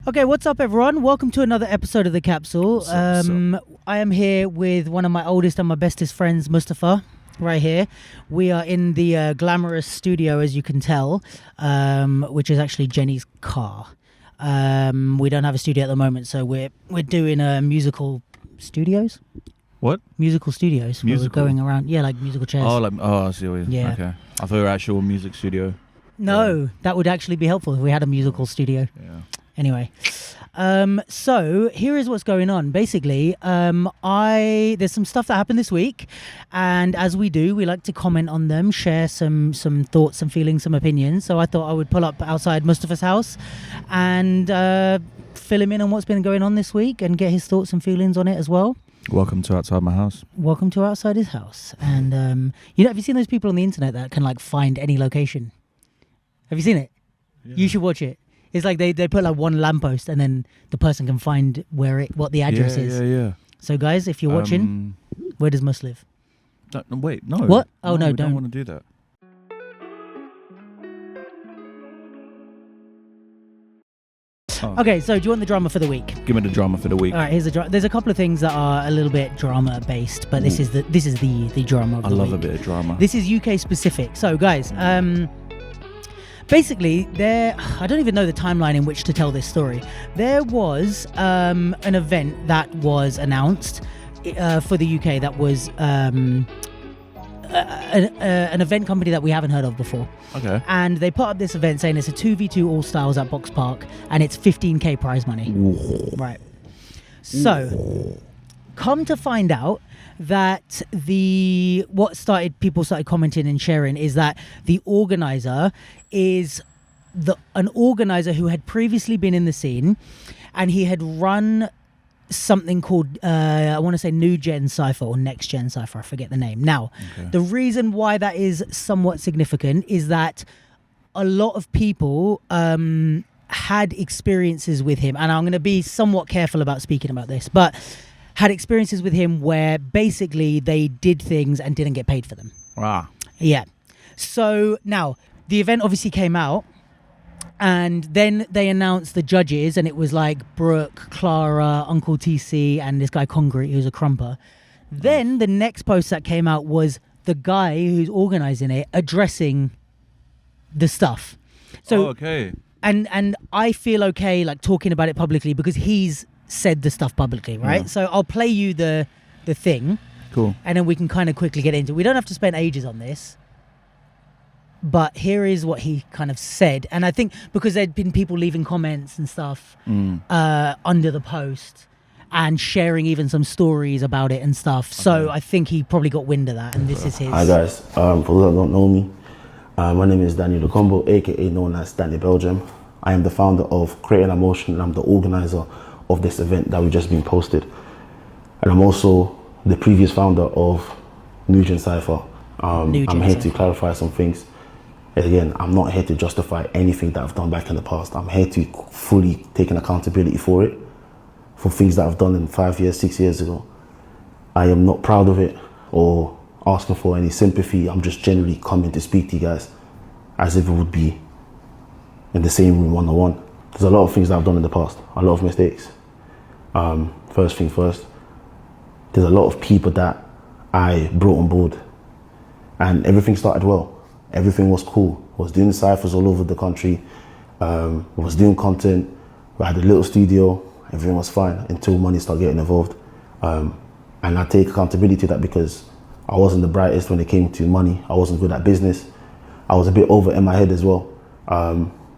Okay, what's up, everyone? Welcome to another episode of The Capsule. What's up? I am here with one of my oldest and my bestest friends, Mustafa, right here. We are in the glamorous studio, as you can tell, which is actually Jenny's car. We don't have a studio at the moment, so we're doing musical studios. What? Musical studios. Where Musical? we're going around, yeah, like musical chairs. I see what you Yeah. Okay. I thought you were actual music studio. No, that would actually be helpful if we had a musical studio. Yeah. Anyway, so here is what's going on. Basically, there's some stuff that happened this week, and as we do, we like to comment on them, share some thoughts, some feelings, some opinions. So I thought I would pull up outside Mustafa's house and fill him in on what's been going on this week and get his thoughts and feelings on it as well. Welcome to outside my house. Welcome to outside his house. And have you seen those people on the internet that can like find any location? Have you seen it? Yeah. You should watch it. It's like they put like one lamppost and then the person can find what the address is. Yeah. So guys, if you're watching, where does Mus live? No, wait, no. What? Oh no, we don't want to do that. Oh. Okay, so do you want the drama for the week? Give me the drama for the week. All right, here's the drama. There's a couple of things that are a little bit drama based, but this is the drama of the week. I love a bit of drama. This is UK specific. So guys, basically, I don't even know the timeline in which to tell this story. There was an event that was announced for the UK that was an event company that we haven't heard of before. Okay. And they put up this event saying it's a 2v2 All Styles at Box Park and it's 15k prize money. Ooh. Right. So, come to find out that people started commenting and sharing is that the organizer is an organizer who had previously been in the scene, and he had run something called I want to say New Gen Cypher or Next Gen Cypher, I forget the name. Now, The reason why that is somewhat significant is that a lot of people had experiences with him, and I'm going to be somewhat careful about speaking about this, but had experiences with him where basically they did things and didn't get paid for them. Wow. Yeah. So now the event obviously came out, and then they announced the judges, and it was like Brooke, Clara, Uncle TC, and this guy Concrete, who's a crumper. Then the next post that came out was the guy who's organizing it addressing the stuff. So okay. And I feel okay like talking about it publicly because he's said the stuff publicly, right? Yeah. So I'll play you the thing. Cool. And then we can kind of quickly get into it. We don't have to spend ages on this. But here is what he kind of said. And I think because there'd been people leaving comments and stuff under the post and sharing even some stories about it and stuff. So I think he probably got wind of that. And this is his. Hi guys, for those that don't know me, my name is Daniel De Combo, aka known as Danny Belgium. I am the founder of Creating Emotion, and I'm the organizer of this event that we've just been posted. And I'm also the previous founder of New Gen Cypher. I'm here to clarify some things. Again, I'm not here to justify anything that I've done back in the past. I'm here to fully take an accountability for it, for things that I've done in 5 years, 6 years ago. I am not proud of it or asking for any sympathy. I'm just generally coming to speak to you guys as if it would be in the same room one-on-one. There's a lot of things that I've done in the past, a lot of mistakes. First thing first, there's a lot of people that I brought on board, and everything started well. Everything was cool. I was doing ciphers all over the country. I was doing content. We had a little studio. Everything was fine until money started getting involved. And I take accountability to that because I wasn't the brightest when it came to money. I wasn't good at business. I was a bit over in my head as well,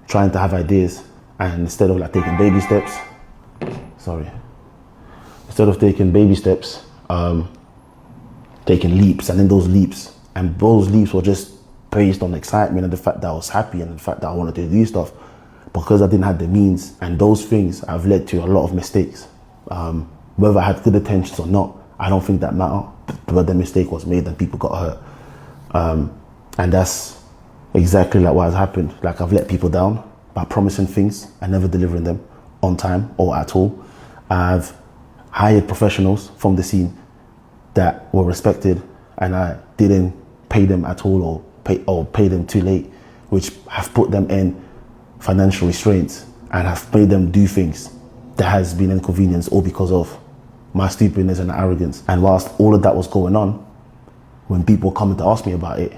trying to have ideas. And instead of like taking baby steps, taking leaps, and then those leaps were just based on excitement and the fact that I was happy and the fact that I wanted to do stuff. Because I didn't have the means, and those things have led to a lot of mistakes. Whether I had good intentions or not, I don't think that matter, but the mistake was made and people got hurt. And that's exactly like what has happened. Like, I've let people down by promising things and never delivering them on time or at all. I've hired professionals from the scene that were respected, and I didn't pay them at all or pay them too late, which have put them in financial restraints and have made them do things that has been inconvenience, all because of my stupidness and arrogance. And whilst all of that was going on, when people were coming to ask me about it,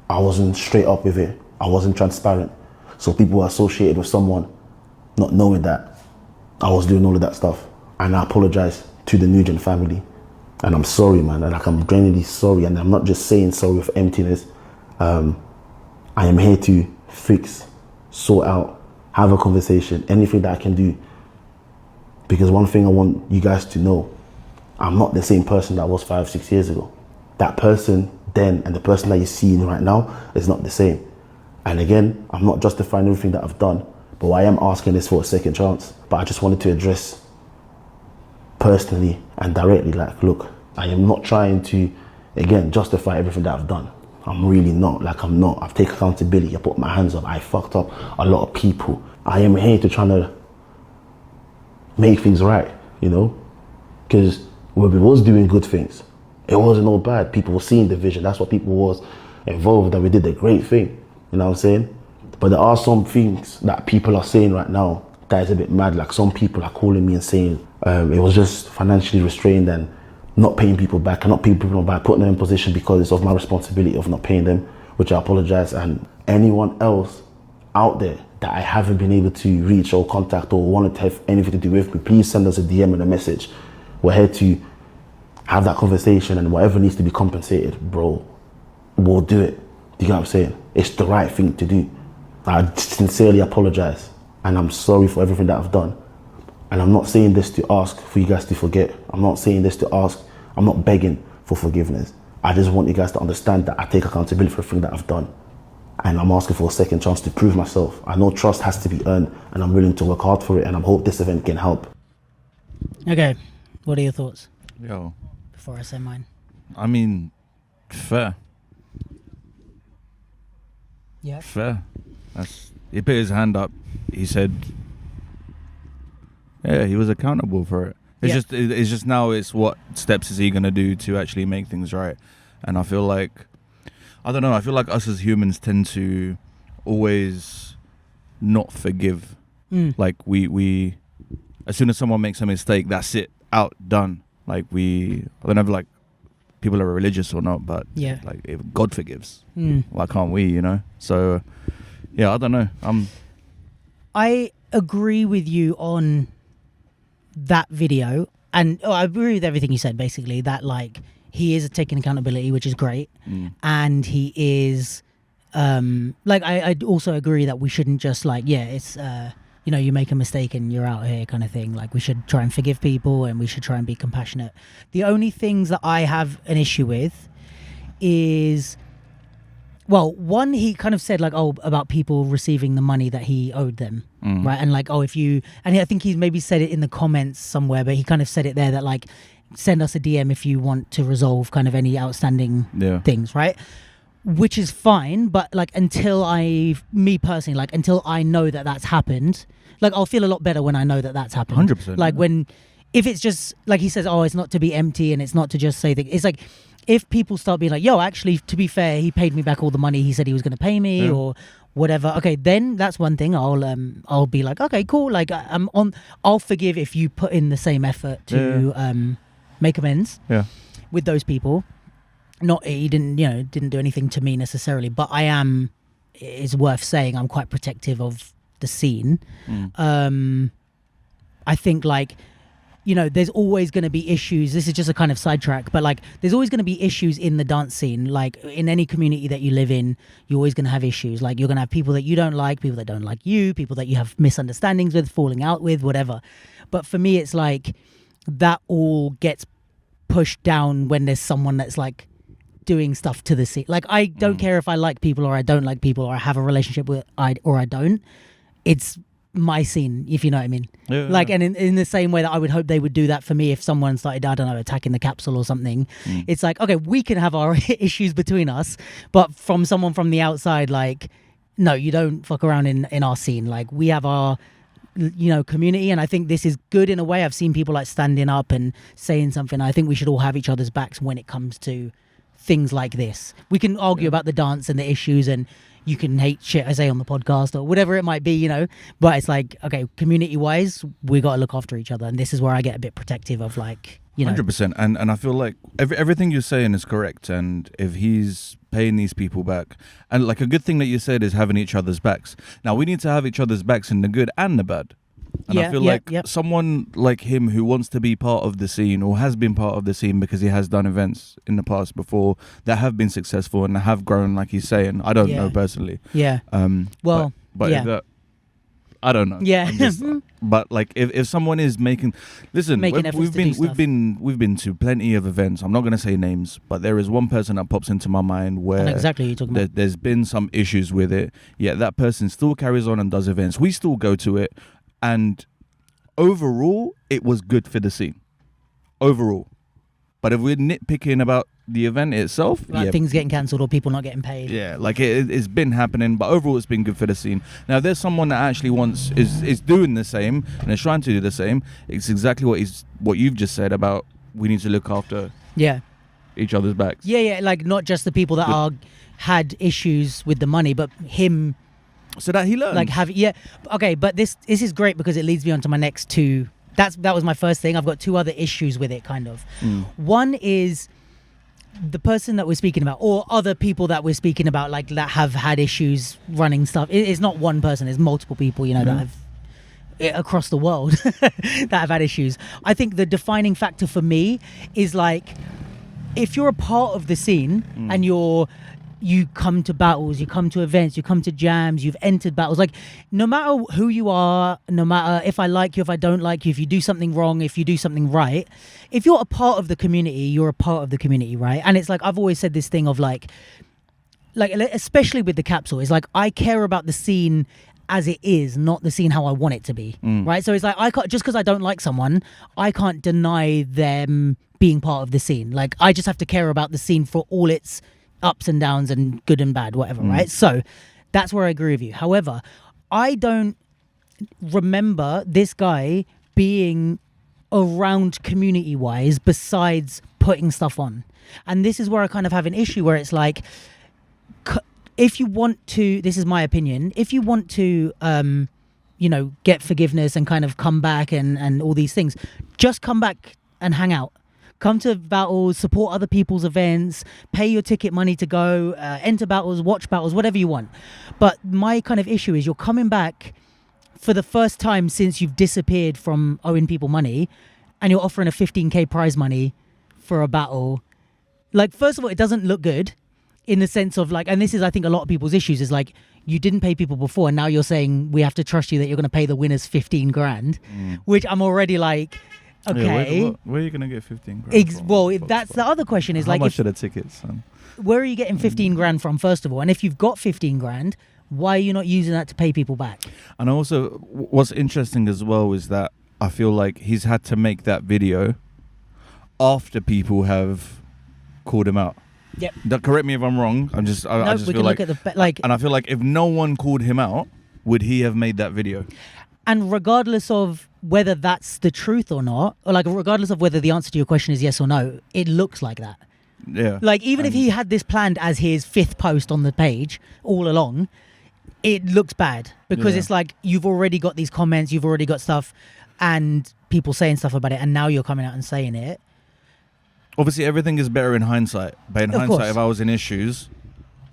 I wasn't straight up with it. I wasn't transparent. So people were associated with someone not knowing that I was doing all of that stuff. And I apologize to the Nugent family. And I'm sorry, man. Like, I'm genuinely sorry. And I'm not just saying sorry with emptiness. I am here to fix, sort out, have a conversation, anything that I can do. Because one thing I want you guys to know, I'm not the same person that I was 5-6 years ago. That person then and the person that you're seeing right now is not the same. And again, I'm not justifying everything that I've done, but I am asking this for a second chance. But I just wanted to address personally and directly, like, look, I am not trying to, again, justify everything that I've done. I'm really not. Like, I'm not. I've taken accountability. I put my hands up. I fucked up a lot of people. I am here to try to make things right, you know? Because when we was doing good things, it wasn't all bad. People were seeing the vision. That's what people was involved, that we did a great thing. You know what I'm saying? But there are some things that people are saying right now that is a bit mad. Like, some people are calling me and saying it was just financially restrained and not paying people back, and not paying people back, putting them in position because it's of my responsibility of not paying them, which I apologize. And anyone else out there that I haven't been able to reach or contact or wanted to have anything to do with me, please send us a DM and a message. We're here to have that conversation, and whatever needs to be compensated, bro, we'll do it. Do you get what I'm saying? It's the right thing to do. I sincerely apologize, and I'm sorry for everything that I've done. And I'm not saying this to ask for you guys to forget. I'm not saying this to ask, I'm not begging for forgiveness. I just want you guys to understand that I take accountability for everything that I've done. And I'm asking for a second chance to prove myself. I know trust has to be earned, and I'm willing to work hard for it, and I hope this event can help. Okay, what are your thoughts Yo, before I say mine? I mean, fair. Yeah. Fair. He put his hand up. He said, yeah, he was accountable for it. It's just now it's what steps is he going to do to actually make things right. And I feel like, I don't know, I feel like us as humans tend to always not forgive. Like we as soon as someone makes a mistake, that's it, out, done. Like I don't know if like people are religious or not, but like if God forgives, why can't we, you know? So yeah, I don't know. I agree with you on that video, and I agree with everything you said, basically, that like he is taking accountability, which is great, and he is like I also agree that we shouldn't just like it's you know, you make a mistake and you're out here kind of thing. Like, we should try and forgive people, and we should try and be compassionate. The only things that I have an issue with is, well, one, he kind of said like, oh, about people receiving the money that he owed them, right? And like, oh, if you, and I think he's maybe said it in the comments somewhere, but he kind of said it there that like, send us a DM if you want to resolve kind of any outstanding things, right? Which is fine, but like until me personally, like until I know that that's happened, like I'll feel a lot better when I know that that's happened. 100%. Like if it's just, like he says, oh, it's not to be empty and it's not to just say things. It's like, if people start being like, yo, actually, to be fair, he paid me back all the money he said he was going to pay me or whatever. Okay, then that's one thing. I'll be like, okay, cool. Like I'll forgive if you put in the same effort to make amends with those people. Not, he didn't do anything to me necessarily, but it's worth saying I'm quite protective of the scene. I think like, you know, there's always going to be issues. This is just a kind of sidetrack, but like, there's always going to be issues in the dance scene. Like in any community that you live in, you're always going to have issues. Like, you're going to have people that you don't like, people that don't like you, people that you have misunderstandings with, falling out with, whatever. But for me, it's like that all gets pushed down when there's someone that's like doing stuff to the scene. Like, I don't care if I like people or I don't like people, or I have a relationship with or I don't. It's my scene, if you know what I mean. And in the same way that I would hope they would do that for me if someone started, I don't know, attacking the capsule or something. It's like, okay, we can have our issues between us, but from someone from the outside, like, no, you don't fuck around in our scene. Like, we have our, you know, community, and I think this is good in a way. I've seen people like standing up and saying something. I think we should all have each other's backs when it comes to things like this. We can argue about the dance and the issues, and you can hate shit I say on the podcast or whatever it might be, you know. But it's like, okay, community wise, we got to look after each other, and this is where I get a bit protective of, like, you know. 100%. And I feel like everything you're saying is correct. And if he's paying these people back, and like a good thing that you said is having each other's backs. Now we need to have each other's backs in the good and the bad. And I feel like someone like him who wants to be part of the scene or has been part of the scene because he has done events in the past before that have been successful and have grown, like he's saying. I don't know personally. Yeah. Well, but if that, I don't know. Yeah. But like if someone is making we've been to plenty of events. I'm not going to say names, but there is one person that pops into my mind where exactly you're talking about. There's been some issues with it. Yeah, that person still carries on and does events. We still go to it. And overall, it was good for the scene. Overall. But if we're nitpicking about the event itself... Like things getting cancelled or people not getting paid. Yeah, like it's been happening, but overall it's been good for the scene. Now, if there's someone that actually is doing the same and is trying to do the same, it's exactly what you've just said about we need to look after each other's backs. Yeah, like not just the people that had issues with the money, but him... So that he learns. Like okay, but this is great because it leads me on to my next two. That was my first thing. I've got two other issues with it, kind of. One is the person that we're speaking about, or other people that we're speaking about, like that have had issues running stuff. It's not one person; it's multiple people, you know, that have across the world that have had issues. I think the defining factor for me is like if you're a part of the scene and you come to battles, you come to events, you come to jams, you've entered battles. Like, no matter who you are, no matter if I like you, if I don't like you, if you do something wrong, if you do something right, if you're a part of the community, you're a part of the community, right? And it's like, I've always said this thing of like especially with the capsule, it's like, I care about the scene as it is, not the scene how I want it to be, right? So it's like, I can't, just because I don't like someone, I can't deny them being part of the scene. Like, I just have to care about the scene for all its ups and downs and good and bad, whatever, right? So that's where I agree with you. However, I don't remember this guy being around community-wise besides putting stuff on. And this is where I kind of have an issue where it's like, if you want to, this is my opinion, if you want to, get forgiveness and kind of come back and all these things, just come back and hang out. Come to battles, support other people's events, pay your ticket money to go, enter battles, watch battles, whatever you want. But my kind of issue is you're coming back for the first time since you've disappeared from owing people money, and you're offering a 15k prize money for a battle. Like, first of all, it doesn't look good in the sense of like, and this is, I think, a lot of people's issues is like, you didn't pay people before, and now you're saying we have to trust you that you're going to pay the winners 15 grand, which I'm already like... Okay. Yeah, where are you going to get 15 grand from? Well, that's the other question is like... How much are the tickets, son? Where are you getting 15 grand from, first of all? And if you've got 15 grand, why are you not using that to pay people back? And also, what's interesting as well is that I feel like he's had to make that video after people have called him out. Yep. Correct me if I'm wrong. I just feel like... And I feel like if no one called him out, would he have made that video? And regardless of whether that's the truth or not, or like regardless of whether the answer to your question is yes or no, it looks like that. Yeah. Like, even if he had this planned as his 5th post on the page all along, it looks bad because it's like you've already got these comments, you've already got stuff and people saying stuff about it, and now you're coming out and saying it. Obviously, everything is better in hindsight. But in hindsight, if I was in issues,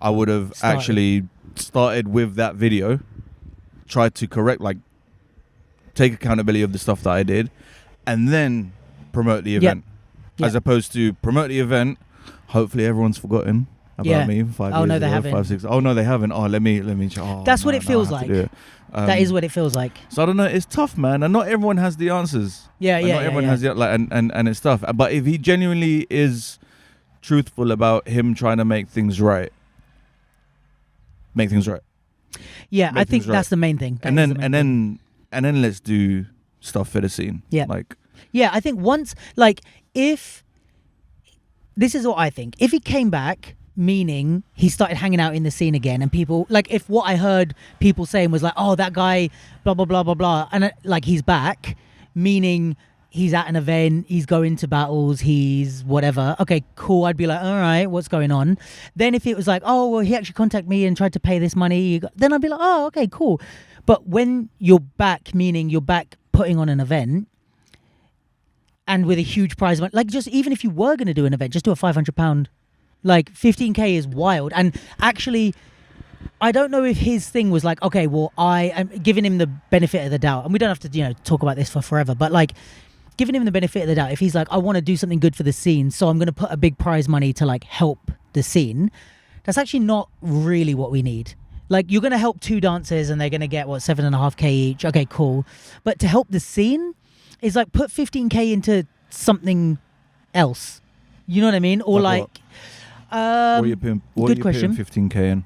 I would have actually started with that video, tried to correct, like, take accountability of the stuff that I did, and then promote the event. As opposed to promote the event, hopefully everyone's forgotten about me 5 years no, they ago, haven't. 5, 6. Oh no, they haven't. Oh, let me. That's what it feels like. That is what it feels like. So I don't know. It's tough, man, and not everyone has the answers. Not everyone has the and it's tough. But if he genuinely is truthful about him trying to make things right. Yeah, I think that's the main thing. And then let's do stuff for the scene. Yeah. I think once, like, if... This is what I think. If he came back, meaning he started hanging out in the scene again, and people... Like, if what I heard people saying was like, oh, that guy, blah, blah, blah, blah, blah, and, like, he's back, meaning he's at an event, he's going to battles, he's whatever. Okay, cool. I'd be like, all right, what's going on? Then if it was like, oh, well, he actually contacted me and tried to pay this money, then I'd be like, oh, okay, cool. But when you're back, meaning you're back putting on an event and with a huge prize money, like just even if you were going to do an event, just do a £500, like 15K is wild. And actually, I don't know if his thing was like, okay, well, I am giving him the benefit of the doubt. And we don't have to, talk about this for forever, but like giving him the benefit of the doubt. If he's like, I want to do something good for the scene, so I'm going to put a big prize money to like help the scene. That's actually not really what we need. Like you're going to help 2 dancers and they're going to get 7.5K each. Okay, cool. But to help the scene is like put 15K into something else. You know what I mean? Or like what are you putting, good question. 15K in?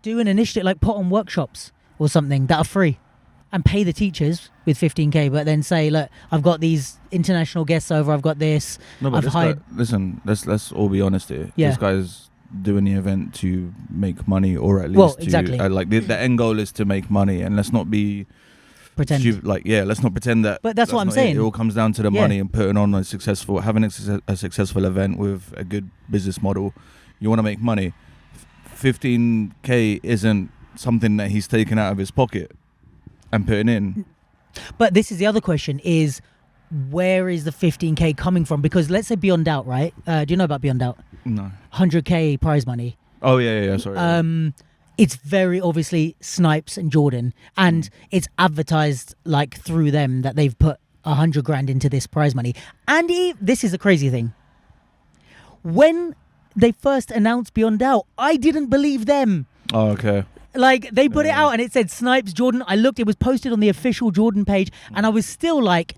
Do an initiative, like put on workshops or something that are free and pay the teachers with 15K, but then say, look, I've got these international guests over, I've got this. No, but I've hired... listen, let's all be honest here. Yeah. This guy's doing the event to make money, or at least exactly. Like the end goal is to make money, and let's not be pretend. Let's not pretend that. But that's what I'm saying. It all comes down to the money and putting on having a successful event with a good business model. You want to make money. 15K isn't something that he's taken out of his pocket and putting in. But this is the other question: is where is the 15K coming from? Because let's say Beyond Doubt, right? Do you know about Beyond Doubt? No. 100K prize money. Oh yeah. Sorry. It's very obviously Snipes and Jordan, and it's advertised like through them that they've put 100 grand into this prize money. And this is a crazy thing. When they first announced Beyond Doubt, I didn't believe them. Oh, okay. Like, they put it out and it said Snipes, Jordan. I looked, it was posted on the official Jordan page, and I was still like,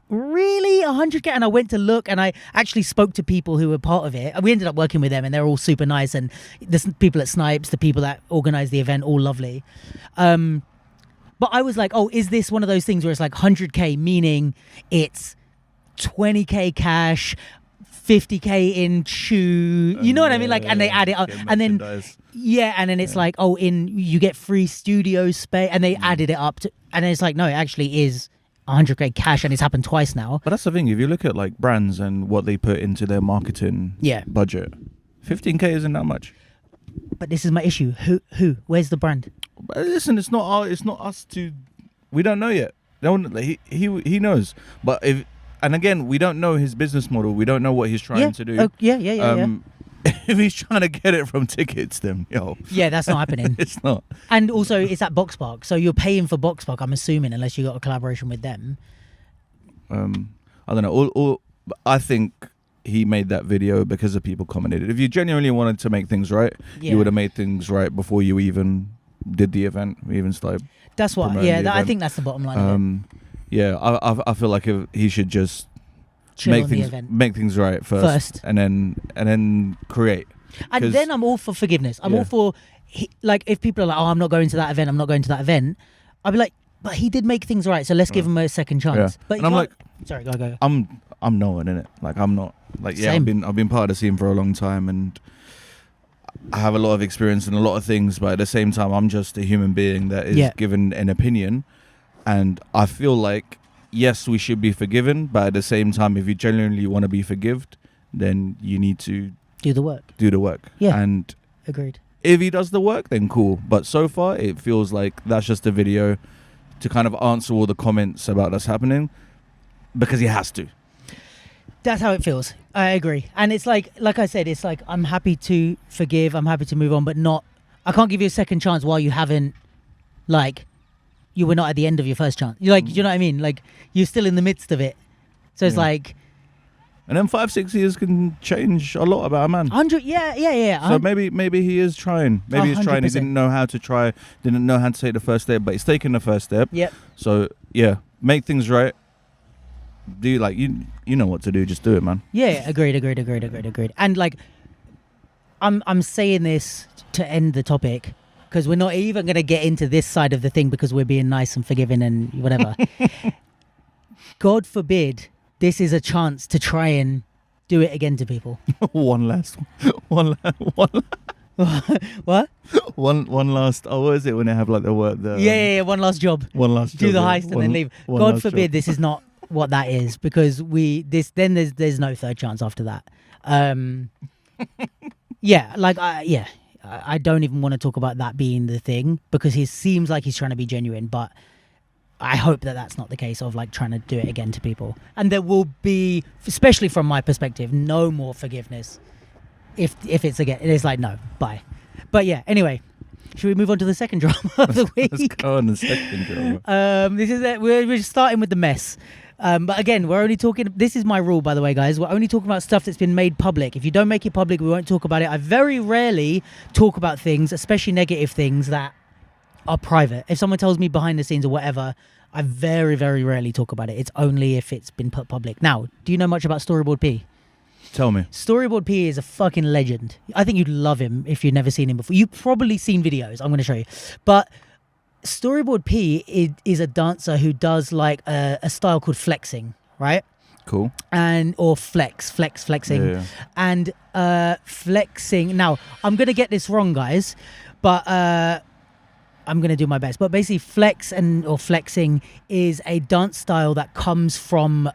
really? 100K? And I went to look, and I actually spoke to people who were part of it. We ended up working with them, and they're all super nice. And the people at Snipes, the people that organised the event, all lovely. But I was like, oh, is this one of those things where it's like 100K, meaning it's 20K cash, 50K in shoe, you know what I mean? Like, and they add it up, and then it's like, oh, you get free studio space, and they added it up to, and it's like, no, it actually is 100K cash, and it's happened twice now. But that's the thing. If you look at like brands and what they put into their marketing budget, 15K isn't that much. But this is my issue. Who? Where's the brand? But listen, it's not us to. We don't know yet. He knows, but if. And again, we don't know his business model. We don't know what he's trying to do. Yeah. If he's trying to get it from tickets, then yeah, that's not happening. It's not. And also, it's at Box Park, so you're paying for Box Park, I'm assuming, unless you got a collaboration with them. I don't know. I think he made that video because of people commented. If you genuinely wanted to make things right, you would have made things right before you even did the event. We even started. That's what. Yeah, I think that's the bottom line. Of it. Yeah, I feel like he should just make things right first, and then create. And then I'm all for forgiveness. I'm all for like, if people are like, oh, I'm not going to that event, I'll be like, but he did make things right, so let's give him a second chance. Yeah. But and I'm like, sorry, go. I'm no one in it. Like, I'm not like Same. I've been part of the scene for a long time, and I have a lot of experience in a lot of things, but at the same time, I'm just a human being that is given an opinion. And I feel like, yes, we should be forgiven, but at the same time, if you genuinely want to be forgiven, then you need to do the work. Yeah. And agreed. If he does the work, then cool. But so far, it feels like that's just a video to kind of answer all the comments about that's happening, because he has to. That's how it feels. I agree. And it's like I said, it's like, I'm happy to forgive, I'm happy to move on, but I can't give you a second chance while you haven't, like, you were not at the end of your first chance. You're like, you know what I mean? Like, you're still in the midst of it. So it's like... And then 5-6 years can change a lot about a man. 100, yeah. So maybe he is trying. Maybe he's trying. He didn't know how to try. Didn't know how to take the first step, but he's taking the first step. Yep. So, yeah, make things right. Do, like, you know what to do. Just do it, man. Yeah, agreed. And, like, I'm saying this to end the topic, because we're not even going to get into this side of the thing because we're being nice and forgiving and whatever. God forbid this is a chance to try and do it again to people. One last. What? One last. Oh, what is it when they have like the word? Yeah. One last job. One last job. Do the heist and then leave. God forbid this is not what that is, because there's no third chance after that. I don't even want to talk about that being the thing, because he seems like he's trying to be genuine, but I hope that that's not the case of like trying to do it again to people. And there will be, especially from my perspective, no more forgiveness if it's again. It's like, no, bye. But yeah, anyway, should we move on to the second drama of the week? Let's go on the second drama. This is it. We're starting with the mess. But again, we're only talking. This is my rule, by the way, guys. We're only talking about stuff that's been made public. If you don't make it public, we won't talk about it. I very rarely talk about things, especially negative things, that are private. If someone tells me behind the scenes or whatever, I very, very rarely talk about it. It's only if it's been put public. Now, do you know much about Storyboard P? Tell me. Storyboard P is a fucking legend. I think you'd love him if you've never seen him before. You've probably seen videos. I'm going to show you. But Storyboard P is a dancer who does like a style called flexing, right? Cool. Or flexing. Yeah. And flexing. Now, I'm going to get this wrong, guys, but I'm going to do my best. But basically, flexing is a dance style that comes from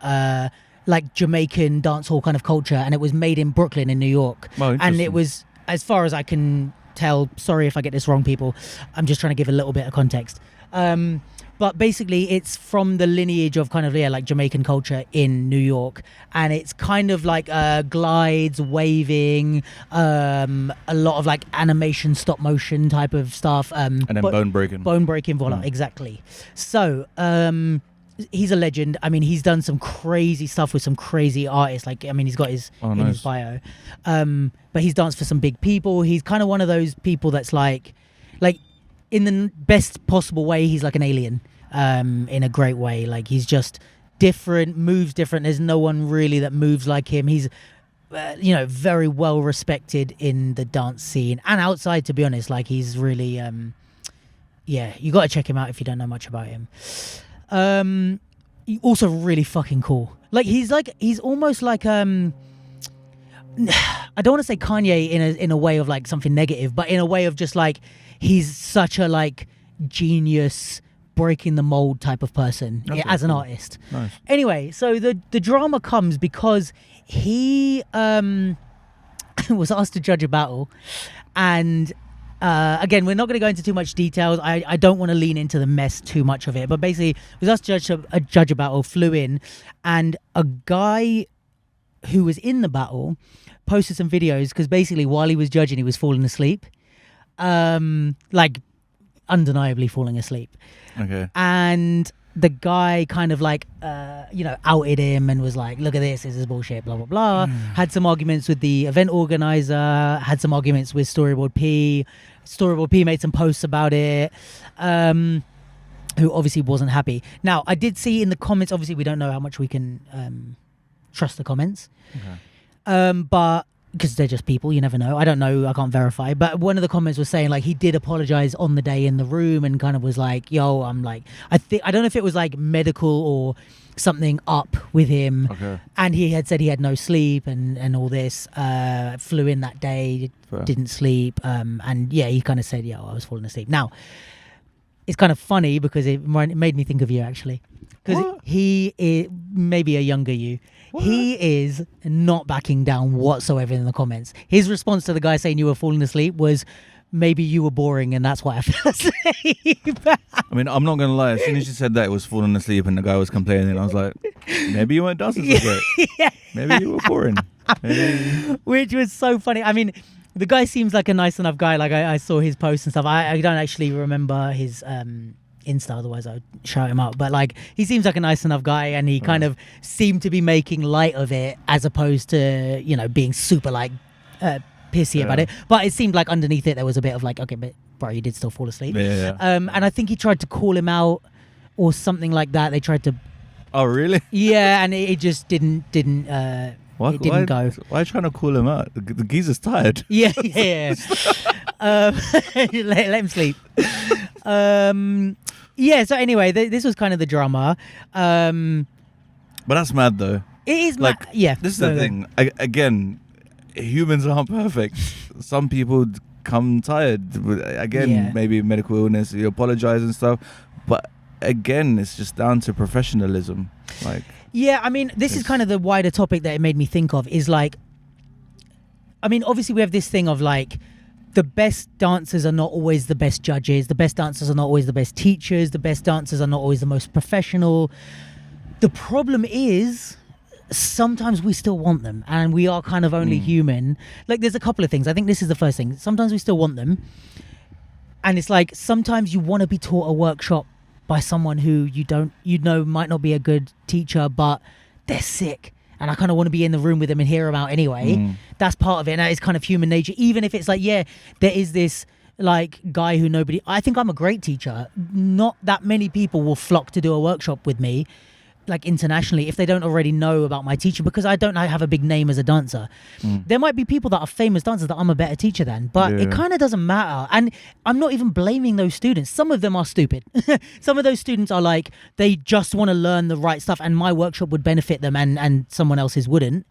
like Jamaican dancehall kind of culture, and it was made in Brooklyn in New York. Oh, and it was, as far as I can tell, sorry if I get this wrong, people, I'm just trying to give a little bit of context. But basically, it's from the lineage of kind of, like Jamaican culture in New York. And it's kind of like glides, waving, a lot of like animation, stop motion type of stuff. And then bone breaking. Bone breaking, voila, exactly. So, he's a legend. I mean, he's done some crazy stuff with some crazy artists. Like, I mean, he's got his in his bio. But he's danced for some big people. He's kind of one of those people that's like in the best possible way, he's like an alien. In a great way. Like, he's just different, moves different. There's no one really that moves like him. He's very well respected in the dance scene and outside, to be honest. Like, he's really you got to check him out if you don't know much about him. Also really fucking cool. Like, he's almost like I don't want to say Kanye in a way of like something negative, but in a way of just like, he's such a like genius, breaking the mold type of person as an artist. Nice. Anyway, so the drama comes because he was asked to judge a battle, and again, we're not going to go into too much details. I don't want to lean into the mess too much of it, but basically was asked to judge a battle, flew in, and a guy who was in the battle posted some videos, because basically while he was judging, he was falling asleep, like undeniably falling asleep. Okay. And the guy kind of like outed him and was like, look at this is bullshit, blah blah blah. Had some arguments with the event organizer, had some arguments with Storyboard P. Storyboard P made some posts about it, who obviously wasn't happy. Now, I did see in the comments, obviously we don't know how much we can trust the comments, but because they're just people, you never know. I don't know, I can't verify. But one of the comments was saying like he did apologize on the day in the room and kind of was like, yo, I'm like, I don't know if it was like medical or something up with him. Okay. And he had said he had no sleep and all this, flew in that day, didn't sleep. And yeah, he kind of said, yo, I was falling asleep. Now, it's kind of funny because it made me think of you, actually. Because he is maybe a younger you. What? He is not backing down whatsoever in the comments. His response to the guy saying you were falling asleep was, maybe you were boring and that's why I fell asleep. I mean, I'm not going to lie. As soon as you said that it was falling asleep and the guy was complaining, I was like, maybe you weren't dancing so great. Yeah. Maybe you were boring. Which was so funny. I mean, the guy seems like a nice enough guy. Like, I saw his posts and stuff. I don't actually remember his Insta, otherwise I would shout him out. But like, he seems like a nice enough guy, and he kind of seemed to be making light of it as opposed to, being super like pissy about it. But it seemed like underneath it there was a bit of like, okay, but bro, you did still fall asleep. And I think he tried to call him out or something like that. They tried to. Oh really? Yeah, and it just didn't why, it didn't go. Why are you trying to call him out? The geezer's tired. Yeah. Let him sleep. Yeah, so anyway, this was kind of the drama. But that's mad though. It is like, mad. Yeah. This is the thing. Again, humans aren't perfect. Some people come tired. Again, maybe medical illness, you apologize and stuff. But again, it's just down to professionalism. Like, yeah, I mean, this is kind of the wider topic that it made me think of is like, I mean, obviously we have this thing of like, the best dancers are not always the best judges. The best dancers are not always the best teachers. The best dancers are not always the most professional. The problem is sometimes we still want them, and we are kind of only human. Like, there's a couple of things. I think this is the first thing. Sometimes we still want them. And it's like, sometimes you want to be taught a workshop by someone who you know might not be a good teacher, but they're sick. And I kind of want to be in the room with them and hear them out anyway. That's part of it. And that is kind of human nature. Even if it's like, yeah, there is this like guy who I think I'm a great teacher. Not that many people will flock to do a workshop with me, like internationally, if they don't already know about my teaching, because I don't have a big name as a dancer. There might be people that are famous dancers that I'm a better teacher than, but it kind of doesn't matter. And I'm not even blaming those students. Some of them are stupid. Some of those students are like, they just want to learn the right stuff, and my workshop would benefit them and someone else's wouldn't.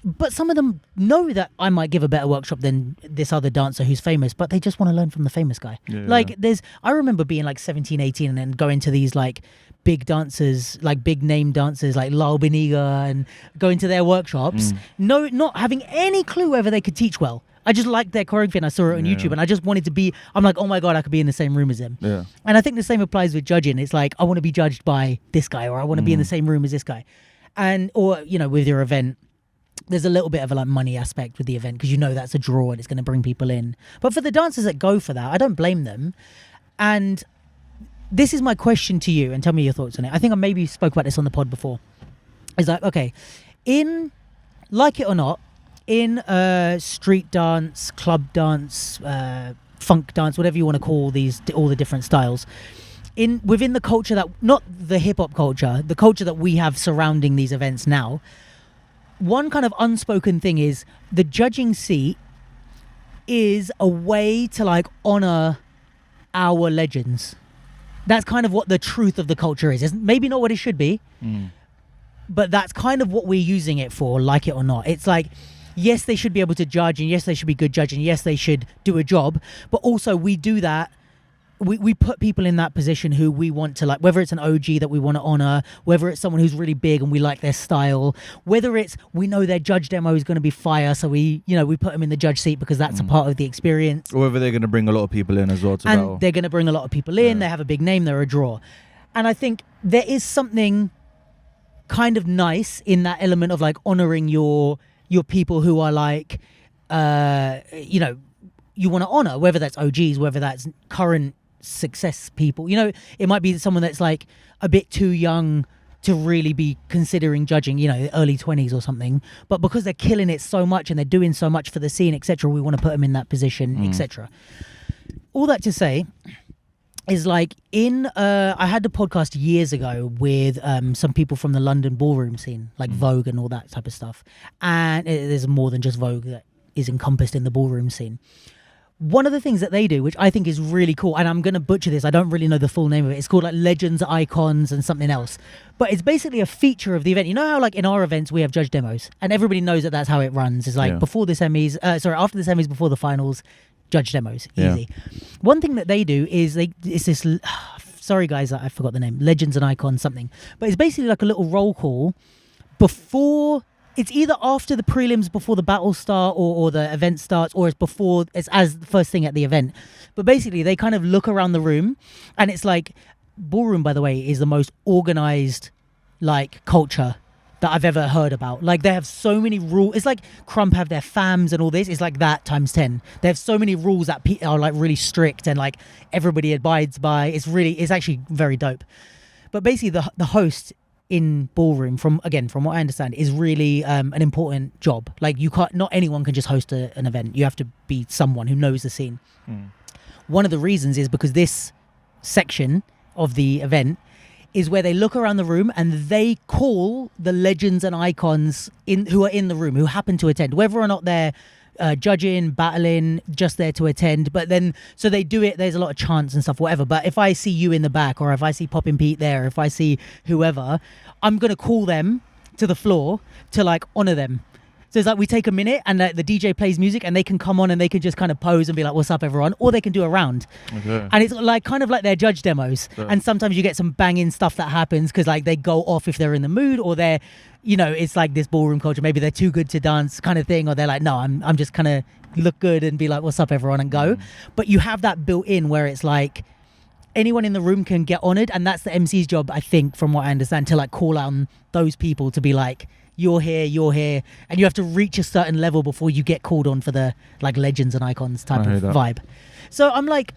But some of them know that I might give a better workshop than this other dancer who's famous, but they just want to learn from the famous guy. Like, I remember being like 17, 18 and then going to these like big dancers, like big name dancers like Lal Beniga, and going to their workshops, not having any clue whether they could teach well. I just liked their choreography and I saw it on YouTube, and I just wanted to be, I'm like, oh my God, I could be in the same room as them. And I think the same applies with judging. It's like, I want to be judged by this guy, or I want to be in the same room as this guy. And, or, you know, with your event, there's a little bit of a like money aspect with the event, because you know that's a draw and it's going to bring people in. But for the dancers that go for that, I don't blame them. And this is my question to you, and tell me your thoughts on it. I think I maybe spoke about this on the pod before. It's like, okay, in like it or not, in street dance, club dance, funk dance, whatever you want to call these, all the different styles, within the culture that, not the hip hop culture, the culture that we have surrounding these events now, one kind of unspoken thing is the judging seat is a way to like honor our legends. That's kind of what the truth of the culture is. It's maybe not what it should be, but that's kind of what we're using it for, like it or not. It's like, yes, they should be able to judge, and yes, they should be good judge, and yes, they should do a job, but also we do that. We put people in that position who we want to, like, whether it's an OG that we want to honor, whether it's someone who's really big and we like their style, whether it's we know their judge demo is going to be fire, so we put them in the judge seat because that's a part of the experience. Or whether they're going to bring a lot of people in as well. And they're going to bring a lot of people in. They have a big name. They're a draw. And I think there is something kind of nice in that element of like honoring your people who are like, you want to honor, whether that's OGs, whether that's current success people. It might be someone that's like a bit too young to really be considering judging, early 20s or something, but because they're killing it so much and they're doing so much for the scene, etc., we want to put them in that position, etc. All that to say is like I had a podcast years ago with some people from the London ballroom scene, like Vogue and all that type of stuff, and there's more than just Vogue that is encompassed in the ballroom scene. One of the things that they do, which I think is really cool, and I'm going to butcher this, I don't really know the full name of it. It's called like Legends, Icons, and something else. But it's basically a feature of the event. You know how like in our events we have judge demos, and everybody knows that that's how it runs. It's like before the semis, after the semis, before the finals, judge demos, easy. One thing that they do is it's this. Sorry guys, I forgot the name. Legends and Icons something, but it's basically like a little roll call before. It's either after the prelims, before the battle start, or the event starts, or it's as the first thing at the event. But basically, they kind of look around the room, and it's like, ballroom, by the way, is the most organized, like, culture that I've ever heard about. Like, they have so many rules. It's like Crump have their FAMs and all this. It's like that times 10. They have so many rules that are, like, really strict and, like, everybody abides by. It's actually very dope. But basically, the host in ballroom, from what I understand, is really an important job. Like, not anyone can just host an event. You have to be someone who knows the scene. One of the reasons is because this section of the event is where they look around the room and they call the legends and icons who are in the room, who happen to attend, whether or not they're judging, battling, just there to attend. But then, so they do it, there's a lot of chants and stuff, whatever. But if I see you in the back, or if I see Poppin' Pete there, if I see whoever, I'm going to call them to the floor to like honor them. So it's like we take a minute and the DJ plays music and they can come on and they can just kind of pose and be like, what's up, everyone? Or they can do a round. Okay. And it's like kind of like their judge demos. Yeah. And sometimes you get some banging stuff that happens because like they go off if they're in the mood or they're, you know, it's like this ballroom culture. Maybe they're too good to dance kind of thing. Or they're like, no, I'm just kind of look good and be like, what's up, everyone? And go. But you have that built in where it's like anyone in the room can get honored. And that's the MC's job, I think, from what I understand, to like call out those people to be like, you're here, and you have to reach a certain level before you get called on for the like legends and icons type of vibe. So I'm like,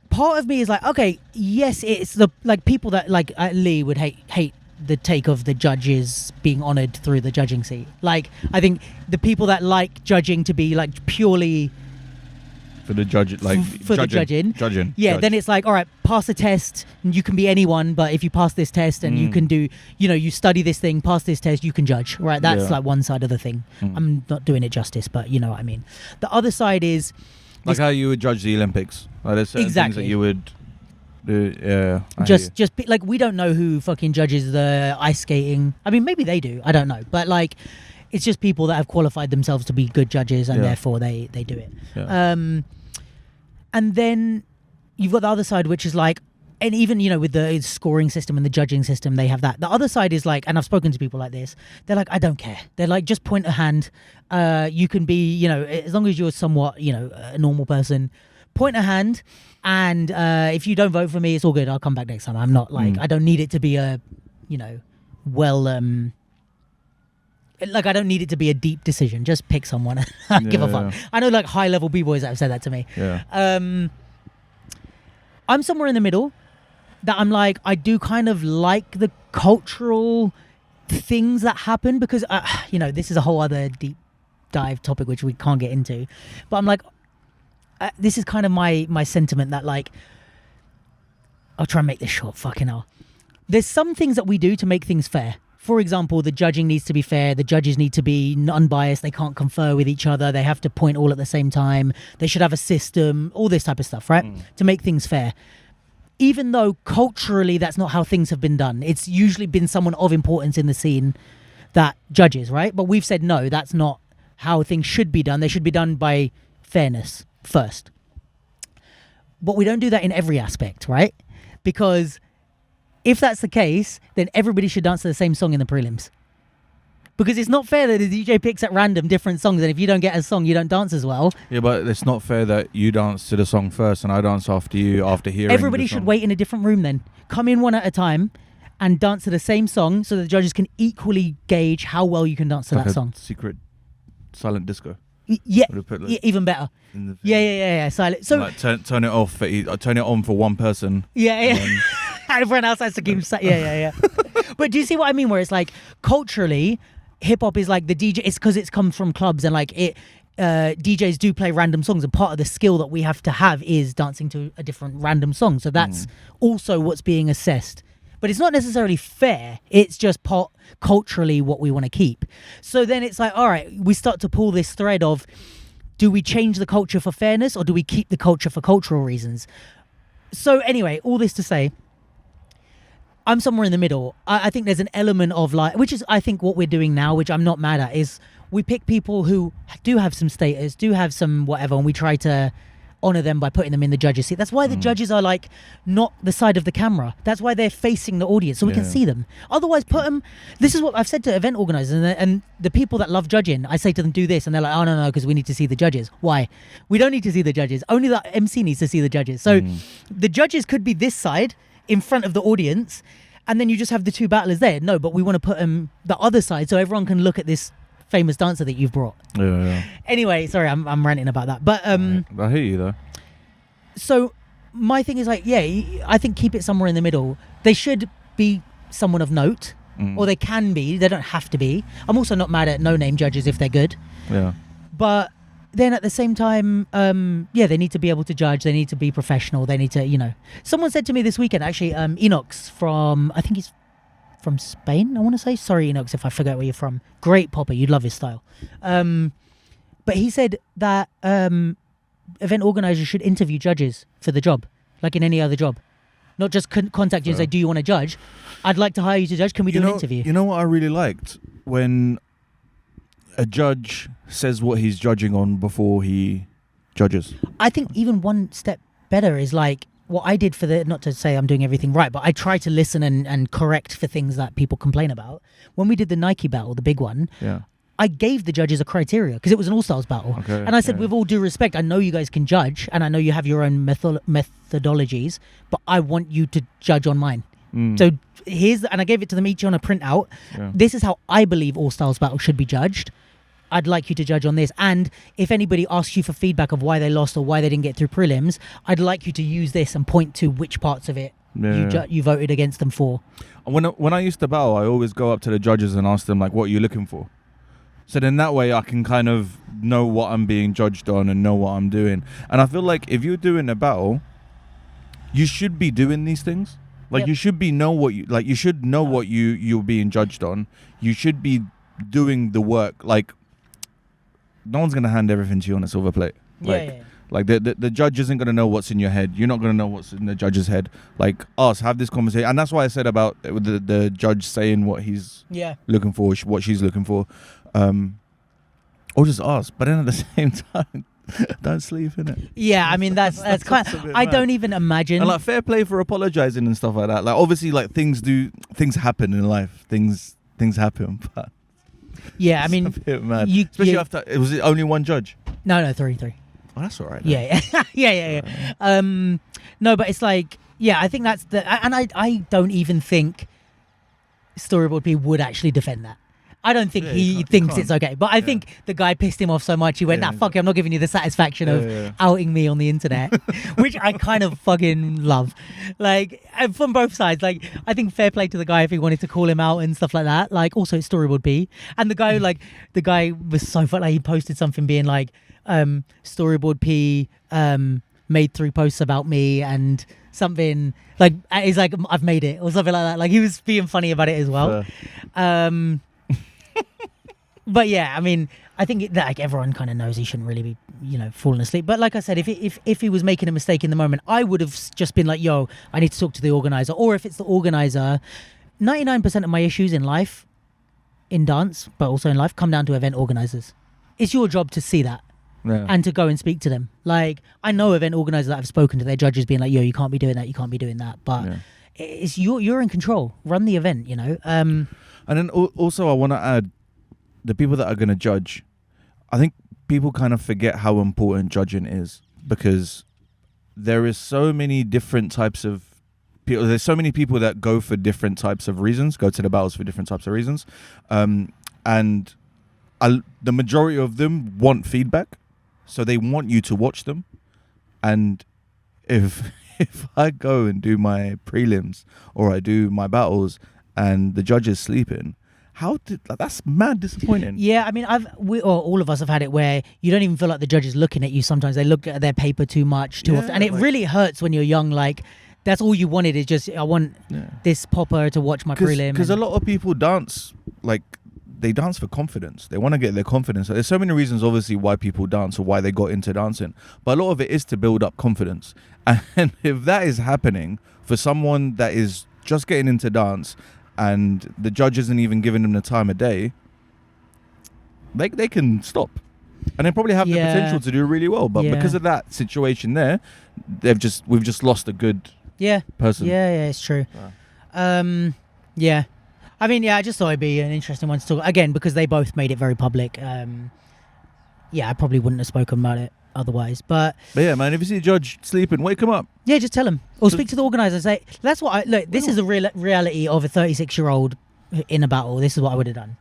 part of me is like, okay, yes, it's the like people that like Lee would hate the take of the judges being honored through the judging seat. Like, I think the people that like judging to be like purely for the judge, like for the judging. Yeah, judge. then it's like, all right, pass a test. You can be anyone, but if you pass this test and you can do, you know, you study this thing, pass this test, you can judge. Right? That's like one side of the thing. I'm not doing it justice, but you know what I mean. The other side is like how you would judge the Olympics. Like there's certain things that you would do. Yeah. Like we don't know who fucking judges the ice skating. I mean, maybe they do. I don't know, but like. It's just people that have qualified themselves to be good judges and therefore they do it. Yeah. And then you've got the other side, which is like, and even, you know, with the scoring system and the judging system, they have that. The other side is like, and I've spoken to people like this, they're like, I don't care. They're like, just point a hand. You can be, you know, as long as you're somewhat, you know, a normal person, point a hand. And if you don't vote for me, it's all good. I'll come back next time. I'm not like, I don't need it to be a, you know, like I don't need it to be a deep decision. Just pick someone. I don't give a fuck. I know like high level b-boys that have said that to me. Yeah. I'm somewhere in the middle. That I'm like, I do kind of like the cultural things that happen because you know, this is a whole other deep dive topic which we can't get into. But I'm like, this is kind of my sentiment that like, I'll try and make this short. Fucking hell. There's some things that we do to make things fair. For example, the judging needs to be fair. The judges need to be unbiased. They can't confer with each other. They have to point all at the same time. They should have a system, all this type of stuff, right? To make things fair. Even though culturally that's not how things have been done. It's usually been someone of importance in the scene that judges, right? But we've said, no, that's not how things should be done. They should be done by fairness first. But we don't do that in every aspect, right? Because if that's the case, then everybody should dance to the same song in the prelims. Because it's not fair that the DJ picks at random different songs, and if you don't get a song, you don't dance as well. Yeah, but it's not fair that you dance to the song first and I dance after you after hearing Everybody should wait in a different room then. Come in one at a time and dance to the same song so that the judges can equally gauge how well you can dance to like that song. Secret silent disco. Yeah, even better. Yeah. Silent. So like turn it off. Turn it on for one person. Yeah. Everyone else has to keep. Yeah. But do you see what I mean? Where it's like culturally, hip hop is like the DJ. It's because it's come from clubs and like it. DJs do play random songs, and part of the skill that we have to have is dancing to a different random song. So that's also what's being assessed. But it's not necessarily fair. It's just culturally what we want to keep. So then it's like, all right, we start to pull this thread of, do we change the culture for fairness or do we keep the culture for cultural reasons? So anyway, all this to say, I'm somewhere in the middle. I think there's an element of like, which is I think what we're doing now, which I'm not mad at, is we pick people who do have some status, do have some whatever, and we try to honor them by putting them in the judges' seat. That's why the judges are like not the side of the camera. That's why they're facing the audience so we can see them. Otherwise, put them. This is what I've said to event organizers and the people that love judging. I say to them, do this, and they're like, oh no, because we need to see the judges. Why? We don't need to see the judges. Only the MC needs to see the judges. So the judges could be this side in front of the audience, and then you just have the two battlers there. No, but we want to put them the other side so everyone can look at this famous dancer that you've brought. Yeah. Anyway, sorry, I'm ranting about that. But I hear you though. So my thing is like, I think keep it somewhere in the middle. They should be someone of note, or they can be. They don't have to be. I'm also not mad at no-name judges if they're good. Yeah. But then at the same time, they need to be able to judge. They need to be professional. They need to, Someone said to me this weekend, actually, Enox I think he's from Spain, I want to say. Sorry, Enox, if I forget where you're from. Great popper. You'd love his style. But he said that event organizers should interview judges for the job, like in any other job. not just contact you and say, do you want to judge? I'd like to hire you to judge. Can we do an interview? You know what I really liked? When a judge says what he's judging on before he judges. I think even one step better is like what I did for not to say I'm doing everything right, but I try to listen and correct for things that people complain about. When we did the Nike battle, the big one, I gave the judges a criteria because it was an all-stars battle. Okay, and I said, with all due respect, I know you guys can judge and I know you have your own methodologies, but I want you to judge on mine. So and I gave it to them each on a printout. This is how I believe all-stars battle should be judged. I'd like you to judge on this. And if anybody asks you for feedback of why they lost or why they didn't get through prelims, I'd like you to use this and point to which parts of it you voted against them for. When I used to battle, I always go up to the judges and ask them, like, what are you looking for? So then that way I can kind of know what I'm being judged on and know what I'm doing. And I feel like if you're doing a battle, you should be doing these things. Like you should know what you're being judged on. You should be doing the work. Like, no one's gonna hand everything to you on a silver plate. Like the judge isn't gonna know what's in your head. You're not gonna know what's in the judge's head. Like, have this conversation, and that's why I said about the judge saying what he's looking for, what she's looking for, or just ask. But then at the same time, don't sleep in it. Yeah, I mean that's kind. I don't even imagine. And like fair play for apologizing and stuff like that. Like obviously, like things happen in life. Things happen, but. Yeah, I mean, it's a bit mad. Especially after, was it only one judge? No, three. Oh, that's all right. Yeah. No, but it's like, I think that's and I don't even think Storyboard P would actually defend that. I don't think he thinks it's okay. But I think the guy pissed him off so much, he went, fuck it, I'm not giving you the satisfaction of outing me on the internet, which I kind of fucking love. Like, from both sides. Like, I think fair play to the guy if he wanted to call him out and stuff like that. Like, also it's Storyboard P. And the guy was so funny. Like, he posted something being like, Storyboard P made 3 posts about me and something like, he's like, I've made it or something like that. Like, he was being funny about it as well. But yeah, I mean, I think that like everyone kind of knows he shouldn't really be, falling asleep. But like I said, if he was making a mistake in the moment, I would have just been like, yo, I need to talk to the organizer. Or if it's the organizer, 99% of my issues in life, in dance, but also in life, come down to event organizers. It's your job to see that and to go and speak to them. Like, I know event organizers that I've spoken to their judges being like, yo, you can't be doing that, you can't be doing that. But it's you're in control. Run the event, And then also I want to add, the people that are going to judge, I think people kind of forget how important judging is, because there is so many different types of people. There's so many people that go for different types of reasons, go to the battles for different types of reasons. And the majority of them want feedback. So they want you to watch them. And if I go and do my prelims or I do my battles and the judge is sleeping, that's mad disappointing. Yeah, I mean, all of us have had it where you don't even feel like the judge is looking at you. Sometimes they look at their paper too much, too often, and it really hurts when you're young. Like, that's all you wanted is just, I want this popper to watch my prelim. Because a lot of people dance, like, they dance for confidence. They want to get their confidence. There's so many reasons, obviously, why people dance or why they got into dancing, but a lot of it is to build up confidence. And if that is happening for someone that is just getting into dance, and the judge isn't even giving them the time of day, they can stop. And they probably have the potential to do really well. But because of that situation there, we've just lost a good person. Yeah, it's true. I mean, I just thought it'd be an interesting one to talk again, because they both made it very public. I probably wouldn't have spoken about it otherwise. But yeah, man, if you see a judge sleeping, wake him up. Yeah, just tell him. Or speak to the organizer and say, that's what this is a reality of a 36-year-old in a battle. This is what I would have done.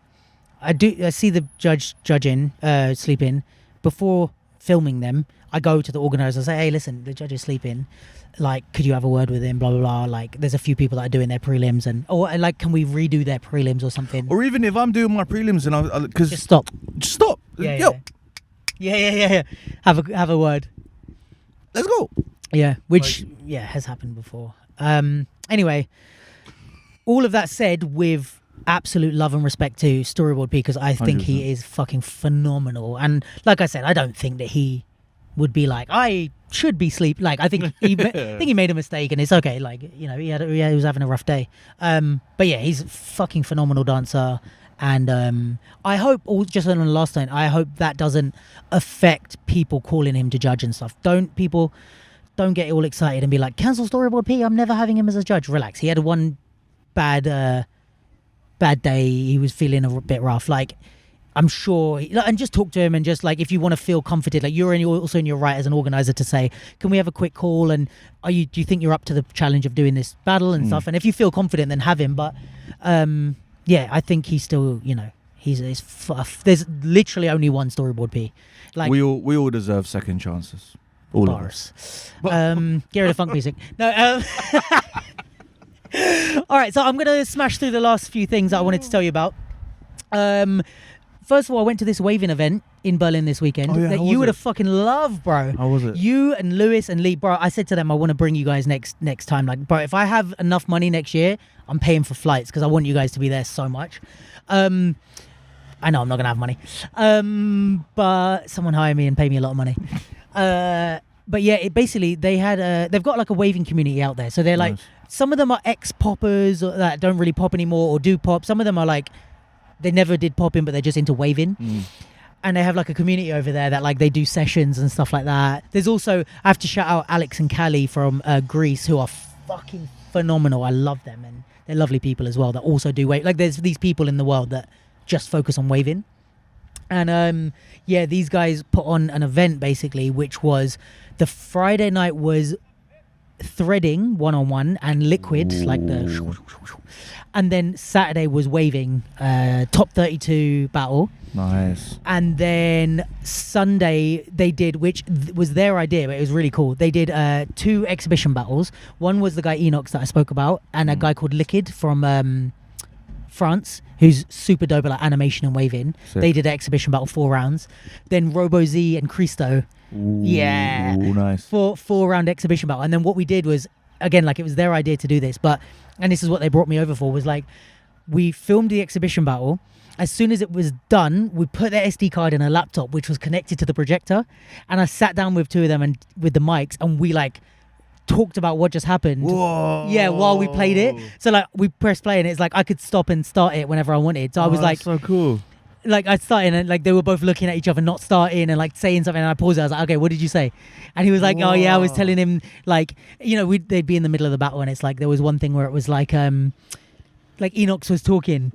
I see the judge judging, sleeping. Before filming them, I go to the organizer and say, hey, listen, the judge is sleeping. Like, could you have a word with him? Blah, blah, blah. Like, there's a few people that are doing their prelims, or like, can we redo their prelims or something? Or even if I'm doing my prelims and just stop. Just stop. Yeah. Have a word. Let's go. Yeah, which has happened before. Anyway, all of that said, with absolute love and respect to Storyboard P, because I think 100%. He is fucking phenomenal. And like I said, I don't think that he would be like, I should be sleep. Like I think I think he made a mistake, and it's okay. Like you know, he was having a rough day. But yeah, he's a fucking phenomenal dancer, and I hope. Just on the last night, I hope that doesn't affect people calling him to judge and stuff. Don't get all excited and be like, cancel Storyboard P. I'm never having him as a judge. Relax. He had one bad day. He was feeling a bit rough. Like. I'm sure, and just talk to him, and just like if you want to feel comforted, like you're also in your right as an organizer to say, can we have a quick call, and do you think you're up to the challenge of doing this battle and stuff? And if you feel confident, then have him. But yeah, I think he's still, you know, there's literally only one Storyboard P. Like we all deserve second chances. All bars. Of us. Get rid of funk music. No. All right, so I'm gonna smash through the last few things that I wanted to tell you about. First of all, I went to this waving event in Berlin this weekend that you would have fucking loved, bro. How was it? You and Lewis and Lee, bro. I said to them, I want to bring you guys next time. Like, bro, if I have enough money next year, I'm paying for flights because I want you guys to be there so much. I know I'm not gonna have money, but someone hire me and pay me a lot of money. But yeah, basically they've got like a waving community out there. So they're like, some of them are ex-poppers that don't really pop anymore or do pop. Some of them are like, they never did popping, but they're just into waving. And they have like a community over there that like they do sessions and stuff like that. There's also, I have to shout out Alex and Callie from Greece, who are fucking phenomenal. I love them, and they're lovely people as well that also do wave. Like there's these people in the world that just focus on waving. And yeah, these guys put on an event basically, which was the Friday night was threading 1-on-1 and liquid, like the, and then Saturday was waving, top 32 battle. Nice. And then Sunday they did, which was their idea, but it was really cool. They did 2 exhibition battles. One was the guy Enox that I spoke about, and a guy called Liquid from France, who's super dope at like animation and waving. Sick. They did an exhibition battle, 4 rounds. Then Robo Z and Christo. Ooh, yeah, nice. 4-round exhibition battle. And then what we did was, again, like it was their idea to do this, and this is what they brought me over for, was like, we filmed the exhibition battle. As soon as it was done, we put their SD card in a laptop, which was connected to the projector. And I sat down with 2 of them and with the mics, and we like talked about what just happened. Whoa. Yeah, while we played it. So like we pressed play, and it's like I could stop and start it whenever I wanted. So I was like, so cool. Like I started, and like they were both looking at each other, not starting, and like saying something, and I paused it. I was like, okay, what did you say? And he was like, oh yeah, I was telling him, like, you know, they'd be in the middle of the battle, and it's like there was one thing where it was like Enox was talking,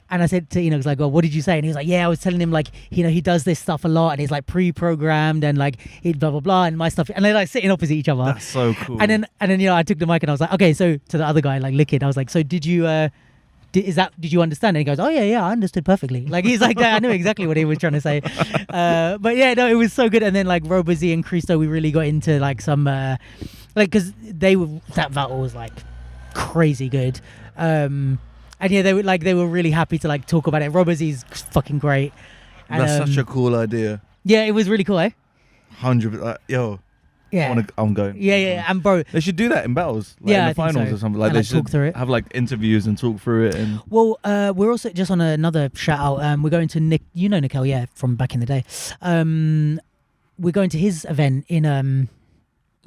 and I said to Enox, like, oh, what did you say? And he was like, yeah, I was telling him, like, you know, he does this stuff a lot, and he's like pre-programmed, and like he blah blah blah, and my stuff, and they're like sitting opposite each other. That's so cool. And then you know, I took the mic and I was like, okay, so to the other guy, like Liquid, I was like, so did you did you understand? And he goes, oh yeah, I understood perfectly. Like he's like that. I knew exactly what he was trying to say. But yeah, no, it was so good. And then like Robo Z and Christo, we really got into like some like, because that battle was like crazy good. And yeah, they were really happy to like talk about it. Robo Z's fucking great. And, that's such a cool idea. Yeah, it was really cool, eh? 100%. Yo. Yeah, I'm going. Yeah, and bro, they should do that in battles, like in the finals or something. Like and they should talk through it. Have like interviews and talk through it. And well, we're also just on another shout out. We're going to Nick, you know Nickel, yeah, from back in the day. We're going to his event in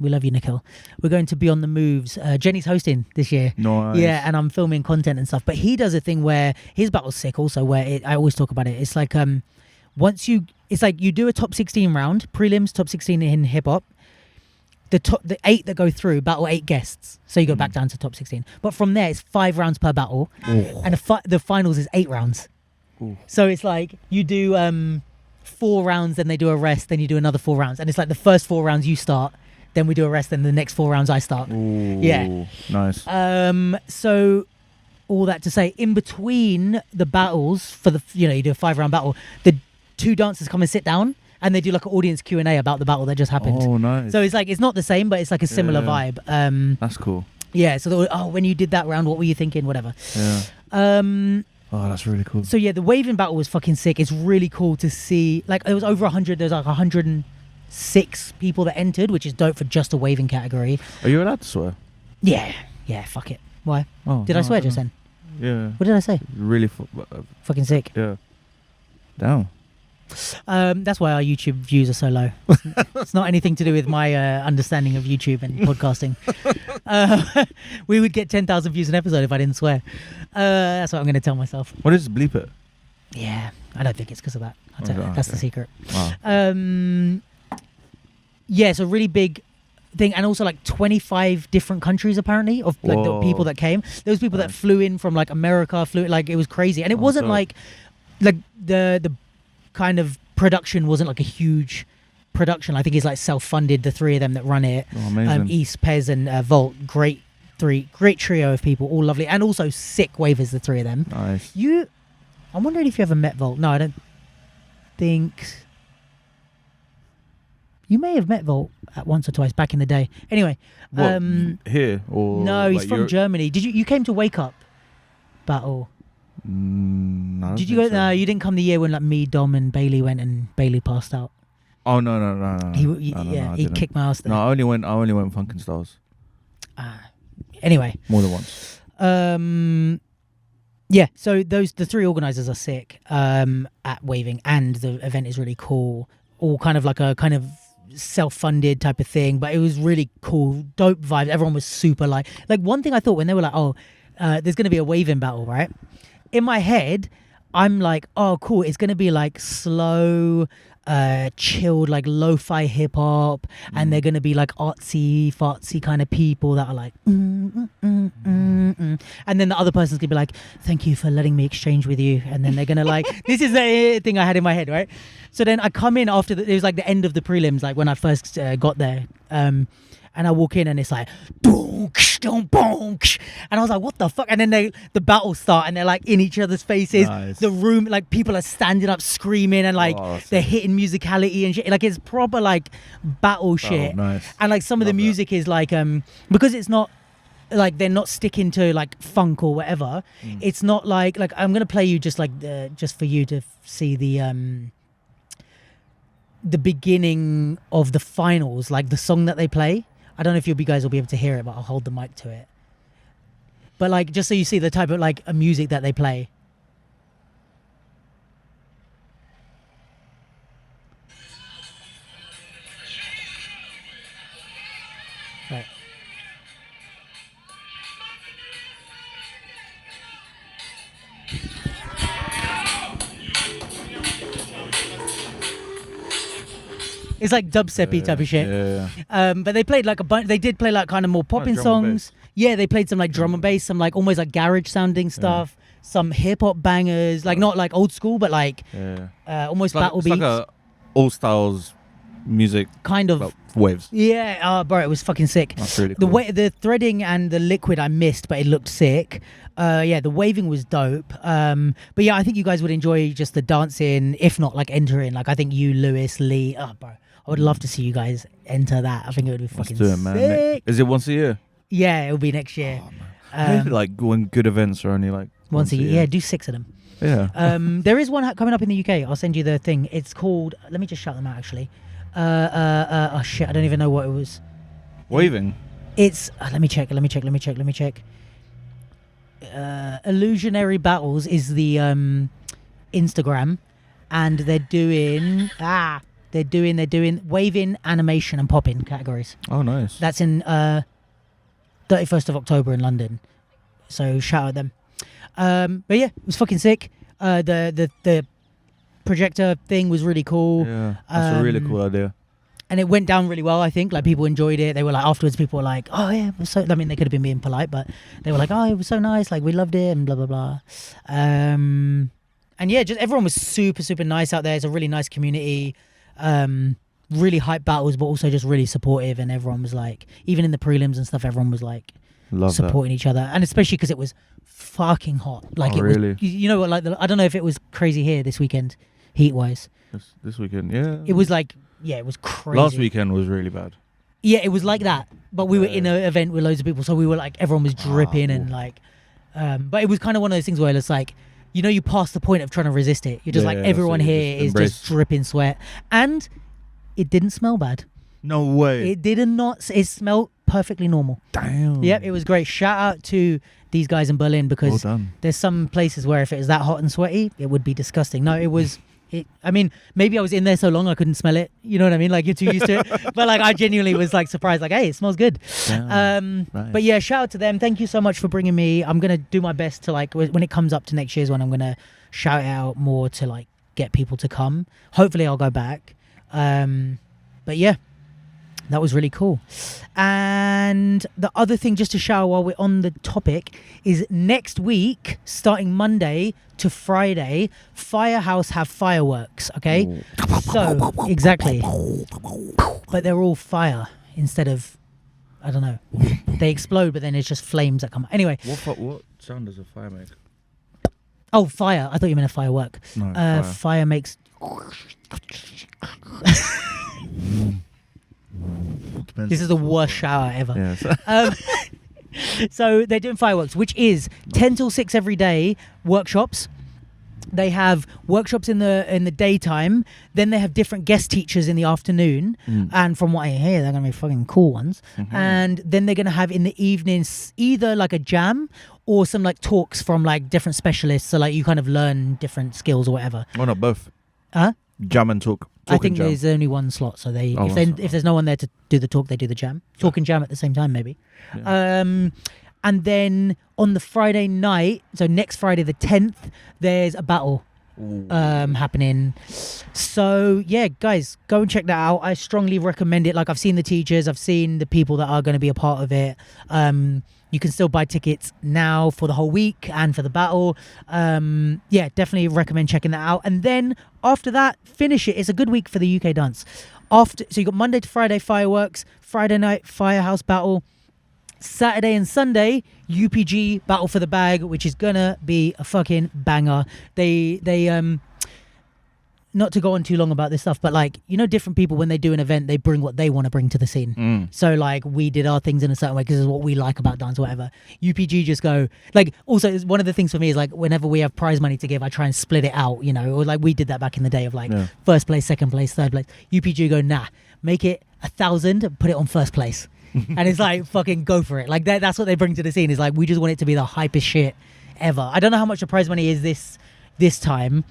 we love you, Nickel. We're going to Beyond the Moves. Jenny's hosting this year. Nice. Yeah, and I'm filming content and stuff. But he does a thing where his battle's sick also, where I always talk about it. It's like it's like you do a top 16 round, prelims, top 16 in hip hop. The 8 that go through battle 8 guests, so you go back down to top 16. But from there, it's 5 rounds per battle, and the finals is 8 rounds. Ooh. So it's like you do 4 rounds, then they do a rest, then you do another 4 rounds, and it's like the first 4 rounds you start, then we do a rest, then the next 4 rounds I start. Ooh, yeah, nice. So all that to say, in between the battles for you do a 5-round battle, the 2 dancers come and sit down. And they do like an audience Q&A about the battle that just happened. Oh, nice. So it's like, it's not the same, but it's like a similar vibe. That's cool. Yeah, so when you did that round, what were you thinking? Whatever. Yeah. Oh, that's really cool. So yeah, the waving battle was fucking sick. It's really cool to see. Like, it was over 100. There's like 106 people that entered, which is dope for just a waving category. Are you allowed to swear? Yeah, fuck it. Why? Oh, did I swear just then? Yeah. What did I say? Really fucking sick. Yeah. Down. That's why our YouTube views are so low. It's not anything to do with my understanding of YouTube and podcasting. We would get 10,000 views an episode if I didn't swear. That's what I'm going to tell myself. What is bleep it? Yeah, I don't think it's because of that. I'll tell you. Okay. That's the secret. Wow. Yeah, so really big thing, and also like 25 different countries apparently of like the Whoa. people that came. There was people that Nice. flew in from like America, like it was crazy, and it wasn't dope. like the kind of production wasn't like a huge production. I think it's like self-funded. The three of them that run it, Oh, amazing. East, Pez, and Volt. Great trio of people, all lovely, and also sick wavers. The three of them. Nice. I'm wondering if you ever met Volt. No, I don't think. You may have met Volt at once or twice back in the day. Anyway, What, here or no, he's like from Europe? Germany. Did you came to Wake Up Battle? No, I don't Did you think go? so. No, you didn't come the year when like me, Dom, and Bailey went, and Bailey passed out. Oh no. He No, I he didn't. kicked my ass there. No, I only went Funkin' Stars Anyway, more than once. yeah. So the three organizers are sick at Waving, and the event is really cool. All kind of like a kind of self-funded type of thing, but it was really cool, dope vibes. Everyone was super like one thing I thought when they were like, oh, there's gonna be a Waving battle, right? In my head, I'm like, oh, cool. It's gonna be like slow, chilled, like lo-fi hip hop, and they're gonna be like artsy, fartsy kind of people that are like, and then the other person's gonna be like, thank you for letting me exchange with you, and then they're gonna like, this is the thing I had in my head, right? So then I come in after it was like the end of the prelims, like when I first got there, and I walk in and it's like, and I was like, what the fuck? And then the battles start and they're like in each other's faces. Nice. The room, like people are standing up screaming and like Oh, they're sick. hitting musicality and shit. Like it's proper like battle shit. Nice. And like some of the Love that. music is like because it's not like they're not sticking to like funk or whatever. It's not like I'm gonna play you just like just for you to see the beginning of the finals, like the song that they play. I don't know if you guys will be able to hear it, but I'll hold the mic to it. But like, just so you see the type of like music that they play. Right. It's like dubstep-y type of shit. Yeah. But they played like a bunch. They did play like kind of more popping drum and songs. Yeah, they played some like drum and bass, some like almost like garage sounding stuff, some hip hop bangers, like not like old school, but like Yeah. almost It's like, battle it's beats, like a all styles music, kind of. like waves. Yeah, bro, it was fucking sick. That's really The cool. way the threading and the liquid I missed, but it looked sick. Yeah, the waving was dope. But yeah, I think you guys would enjoy just the dancing, if not like entering. Like I think you, Lewis, Lee. Oh, bro, I would love to see you guys enter that. I think it would be Let's fucking do it, man. sick. Is it once a year? Yeah, it'll be next year. Oh, man. I hate, like when good events are only like Once a year. Yeah, do 6 of them. Yeah. There is one coming up in the UK. I'll send you the thing. It's called. Let me just shout them out. Actually. Oh shit! I don't even know what it was. Waving. It's. Let me check. Illusionary Battles is the Instagram, and they're doing waving, animation, and popping categories. Oh, nice. That's in 31st of October in London. So shout out them. But yeah, it was fucking sick. The projector thing was really cool. Yeah, that's a really cool idea. And it went down really well, I think. Like people enjoyed it. They were like afterwards, people were like, "Oh yeah, it was so." I mean, they could have been being polite, but they were like, "Oh, it was so nice. Like we loved it," and blah blah blah. And yeah, just everyone was super super nice out there. It's a really nice community. Really hype battles, but also just really supportive. And everyone was like, even in the prelims and stuff, everyone was like Love supporting each other. And especially because it was fucking hot. Like Oh, it really? was. You know what? Like I don't know if it was crazy here this weekend, heat wise. that. This weekend, yeah. It was like. Yeah, it was crazy. Last weekend was really bad. Yeah, it was like that. But we were in Yeah. an event with loads of people, so we were like, everyone was dripping and like, but it was kind of one of those things where it's like, you pass the point of trying to resist it. You're just Yeah, like, yeah, everyone so you here just is embrace. just dripping sweat. And it didn't smell bad. No way. It did not, it smelled perfectly normal. Damn. Yep, it was great. Shout out to these guys in Berlin Well because done. there's some places where if it was that hot and sweaty, it would be disgusting. No, it was I mean, maybe I was in there so long I couldn't smell it. You know what I mean? Like, you're too used to it. But like, I genuinely was like surprised. Like, hey, it smells good. Nice. But yeah, shout out to them. Thank you so much for bringing me. I'm gonna do my best to like when it comes up to next year's one. I'm gonna shout it out more to like get people to come. Hopefully, I'll go back. But yeah. That was really cool. And the other thing, just to shout while we're on the topic, is next week, starting Monday to Friday, Firehouse have fireworks, okay? So, exactly. But they're all fire instead of, I don't know. They explode, but then it's just flames that come. Anyway. What sound does a fire make? Oh, fire. I thought you meant a firework. No, fire makes... This is the worst shower ever. Yes. So they're doing fireworks, which is 10 till 6 every day workshops. They have workshops in the daytime. Then they have different guest teachers in the afternoon. And from what I hear, they're going to be fucking cool ones. And then they're going to have in the evenings either like a jam or some like talks from like different specialists. So like you kind of learn different skills or whatever. Oh, no, both. Huh? Jam and talk. I think there's only one slot, so if there's no one there to do the talk, they do the jam. Talk and jam at the same time, maybe. Yeah. And then on the Friday night, so next Friday the 10th, there's a battle happening. So yeah, guys, go and check that out. I strongly recommend it. Like, I've seen the teachers, I've seen the people that are going to be a part of it. You can still buy tickets now for the whole week and for the battle. Yeah, definitely recommend checking that out. And then after that, finish it. It's a good week for the UK dance. So you got Monday to Friday fireworks, Friday night Firehouse battle, Saturday and Sunday UPG battle for the bag, which is gonna be a fucking banger. They not to go on too long about this stuff, but like, you know, different people, when they do an event, they bring what they want to bring to the scene. So like, we did our things in a certain way because it's what we like about dance or whatever. UPG just go like, also one of the things for me is like, whenever we have prize money to give, I try and split it out, you know, or like we did that back in the day of like first place, second place, third place. UPG go, nah, make it 1,000 and put it on first place. And it's like, fucking go for it. Like that's what they bring to the scene, is like, we just want it to be the hypest shit ever. I don't know how much the prize money is this time.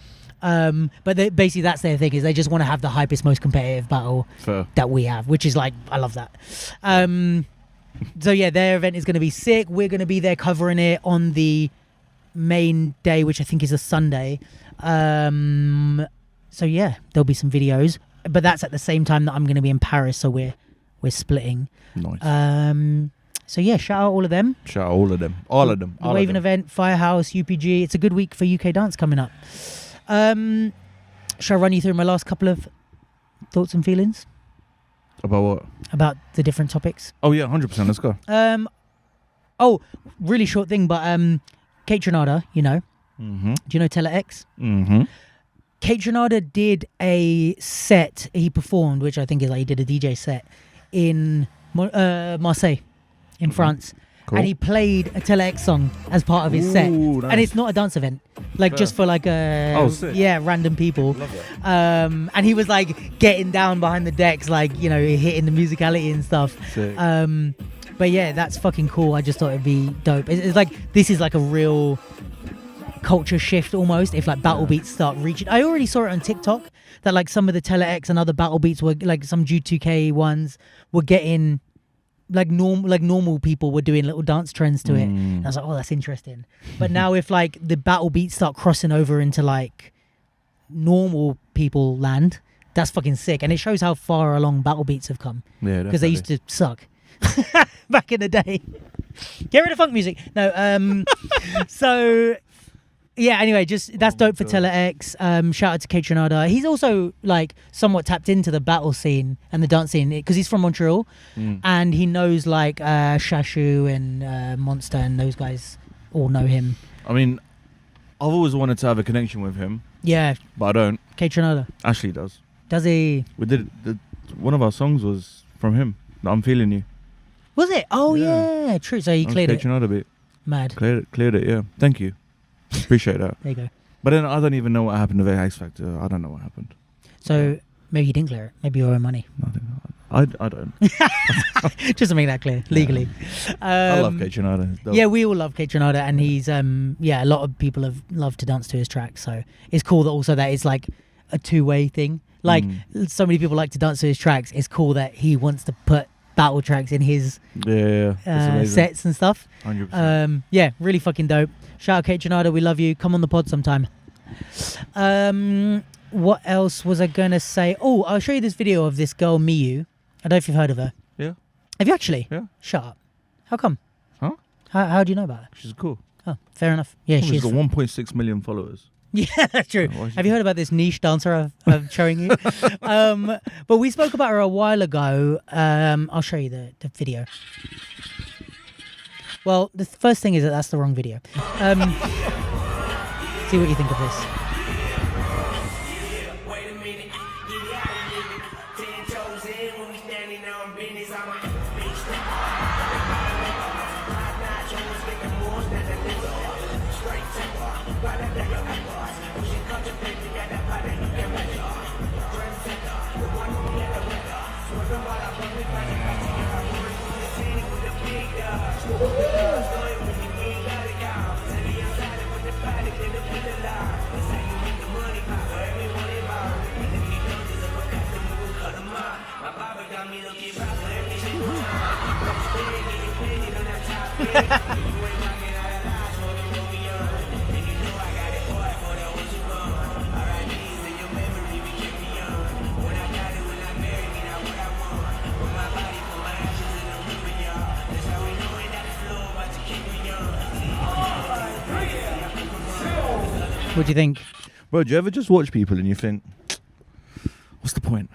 But basically that's their thing, is they just want to have the hypest, most competitive battle that we have, which is like, I love that. So yeah, their event is going to be sick. We're going to be there covering it on the main day, which I think is a Sunday. So yeah, there'll be some videos, but that's at the same time that I'm going to be in Paris, so we're splitting. Nice. So yeah, shout out all of them. Shout out all of them. All of them. The Waving event, Firehouse, UPG. It's a good week for UK dance coming up. Shall I run you through my last couple of thoughts and feelings? About what? About the different topics. Oh yeah, 100%. Let's go. Oh, really short thing, but Kaytranada, you know. Do you know Tellax? Kaytranada did a set. He performed, which I think is like, he did a DJ set in Marseille, in France. Cool. And he played a Tellax song as part of his set. Nice. And it's not a dance event, like just for like random people. Love that. And he was like getting down behind the decks, like, you know, hitting the musicality and stuff. Sick. But yeah, that's fucking cool. I just thought it'd be dope. It's like, this is like a real culture shift almost, if like battle beats start reaching. I already saw it on TikTok that like some of the Tellax and other battle beats were like, some G2K ones were getting like normal people were doing little dance trends to it. And I was like, oh, that's interesting. But now if like the battle beats start crossing over into like normal people land, that's fucking sick. And it shows how far along battle beats have come. Yeah, because they used to suck back in the day. Get rid of funk music. No. So yeah, anyway, just that's dope for Tellax. Shout out to Kaytranada. He's also like somewhat tapped into the battle scene and the dance scene because he's from Montreal, and he knows like Shashu and Monster, and those guys all know him. I mean, I've always wanted to have a connection with him. Yeah, but I don't. Kaytranada. Ashley does. Does he? We did one of our songs was from him. I'm Feeling You. Was it? Oh yeah, true. So he cleared it. Kaytranada bit. Mad. Cleared it. Yeah. Thank you. Appreciate that. There you go. But then I don't even know what happened to the X Factor. I don't know what happened. So maybe you didn't clear it. Maybe you owe him money. I don't. Just to make that clear, legally. I love Kaytranada. Yeah, we all love Kaytranada, and he's a lot of people have loved to dance to his tracks. So it's cool that also that it's like a two-way thing. Like so many people like to dance to his tracks. It's cool that he wants to put battle tracks in his sets and stuff. 100%. Yeah, really fucking dope. Shout out Kaytranada, we love you. Come on the pod sometime. What else was I gonna say? Oh, I'll show you this video of this girl Miyu. I don't know if you've heard of her. Yeah. Have you actually? Yeah. Shut up. How come? Huh? How do you know about her? She's cool. Oh, fair enough. Yeah, She's got 1.6 million followers. Yeah, that's true. Have you heard about this niche dancer I'm showing you? But we spoke about her a while ago. I'll show you the video. Well, the first thing is that's the wrong video. See what you think of this. What do you think? Bro, do you ever just watch people and you think, what's the point?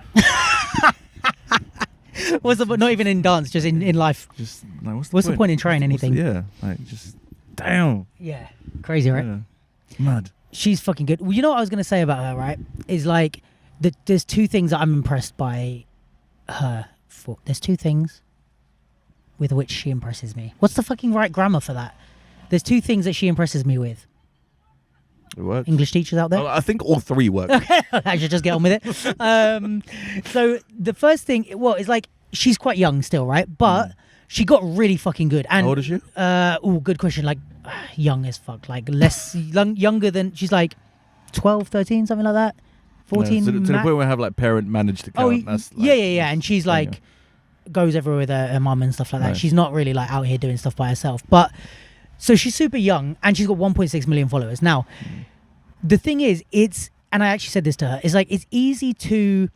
What's the not even in dance, just in life? Just like, what's the point in trying anything? Yeah, like just damn. Yeah, crazy, right? Yeah. Mad. She's fucking good. Well, you know what I was gonna say about her, right? Is like there's two things that I'm impressed by her for. There's two things with which she impresses me. What's the fucking right grammar for that? There's two things that she impresses me with. It works. English teachers out there? I think all three work. Okay, I should just get on with it. So the first thing, is like she's quite young still, right? But she got really fucking good. And how old is she? Good question. Like young as fuck. Like younger than, she's like 12, 13, something like that. 14. To the point where I have like parent managed account. Oh, that's like, yeah. And she's like goes everywhere with her mum and stuff like that. Nice. She's not really like out here doing stuff by herself. But so she's super young and she's got 1.6 million followers. Now, the thing is, and I actually said this to her, it's like it's easy to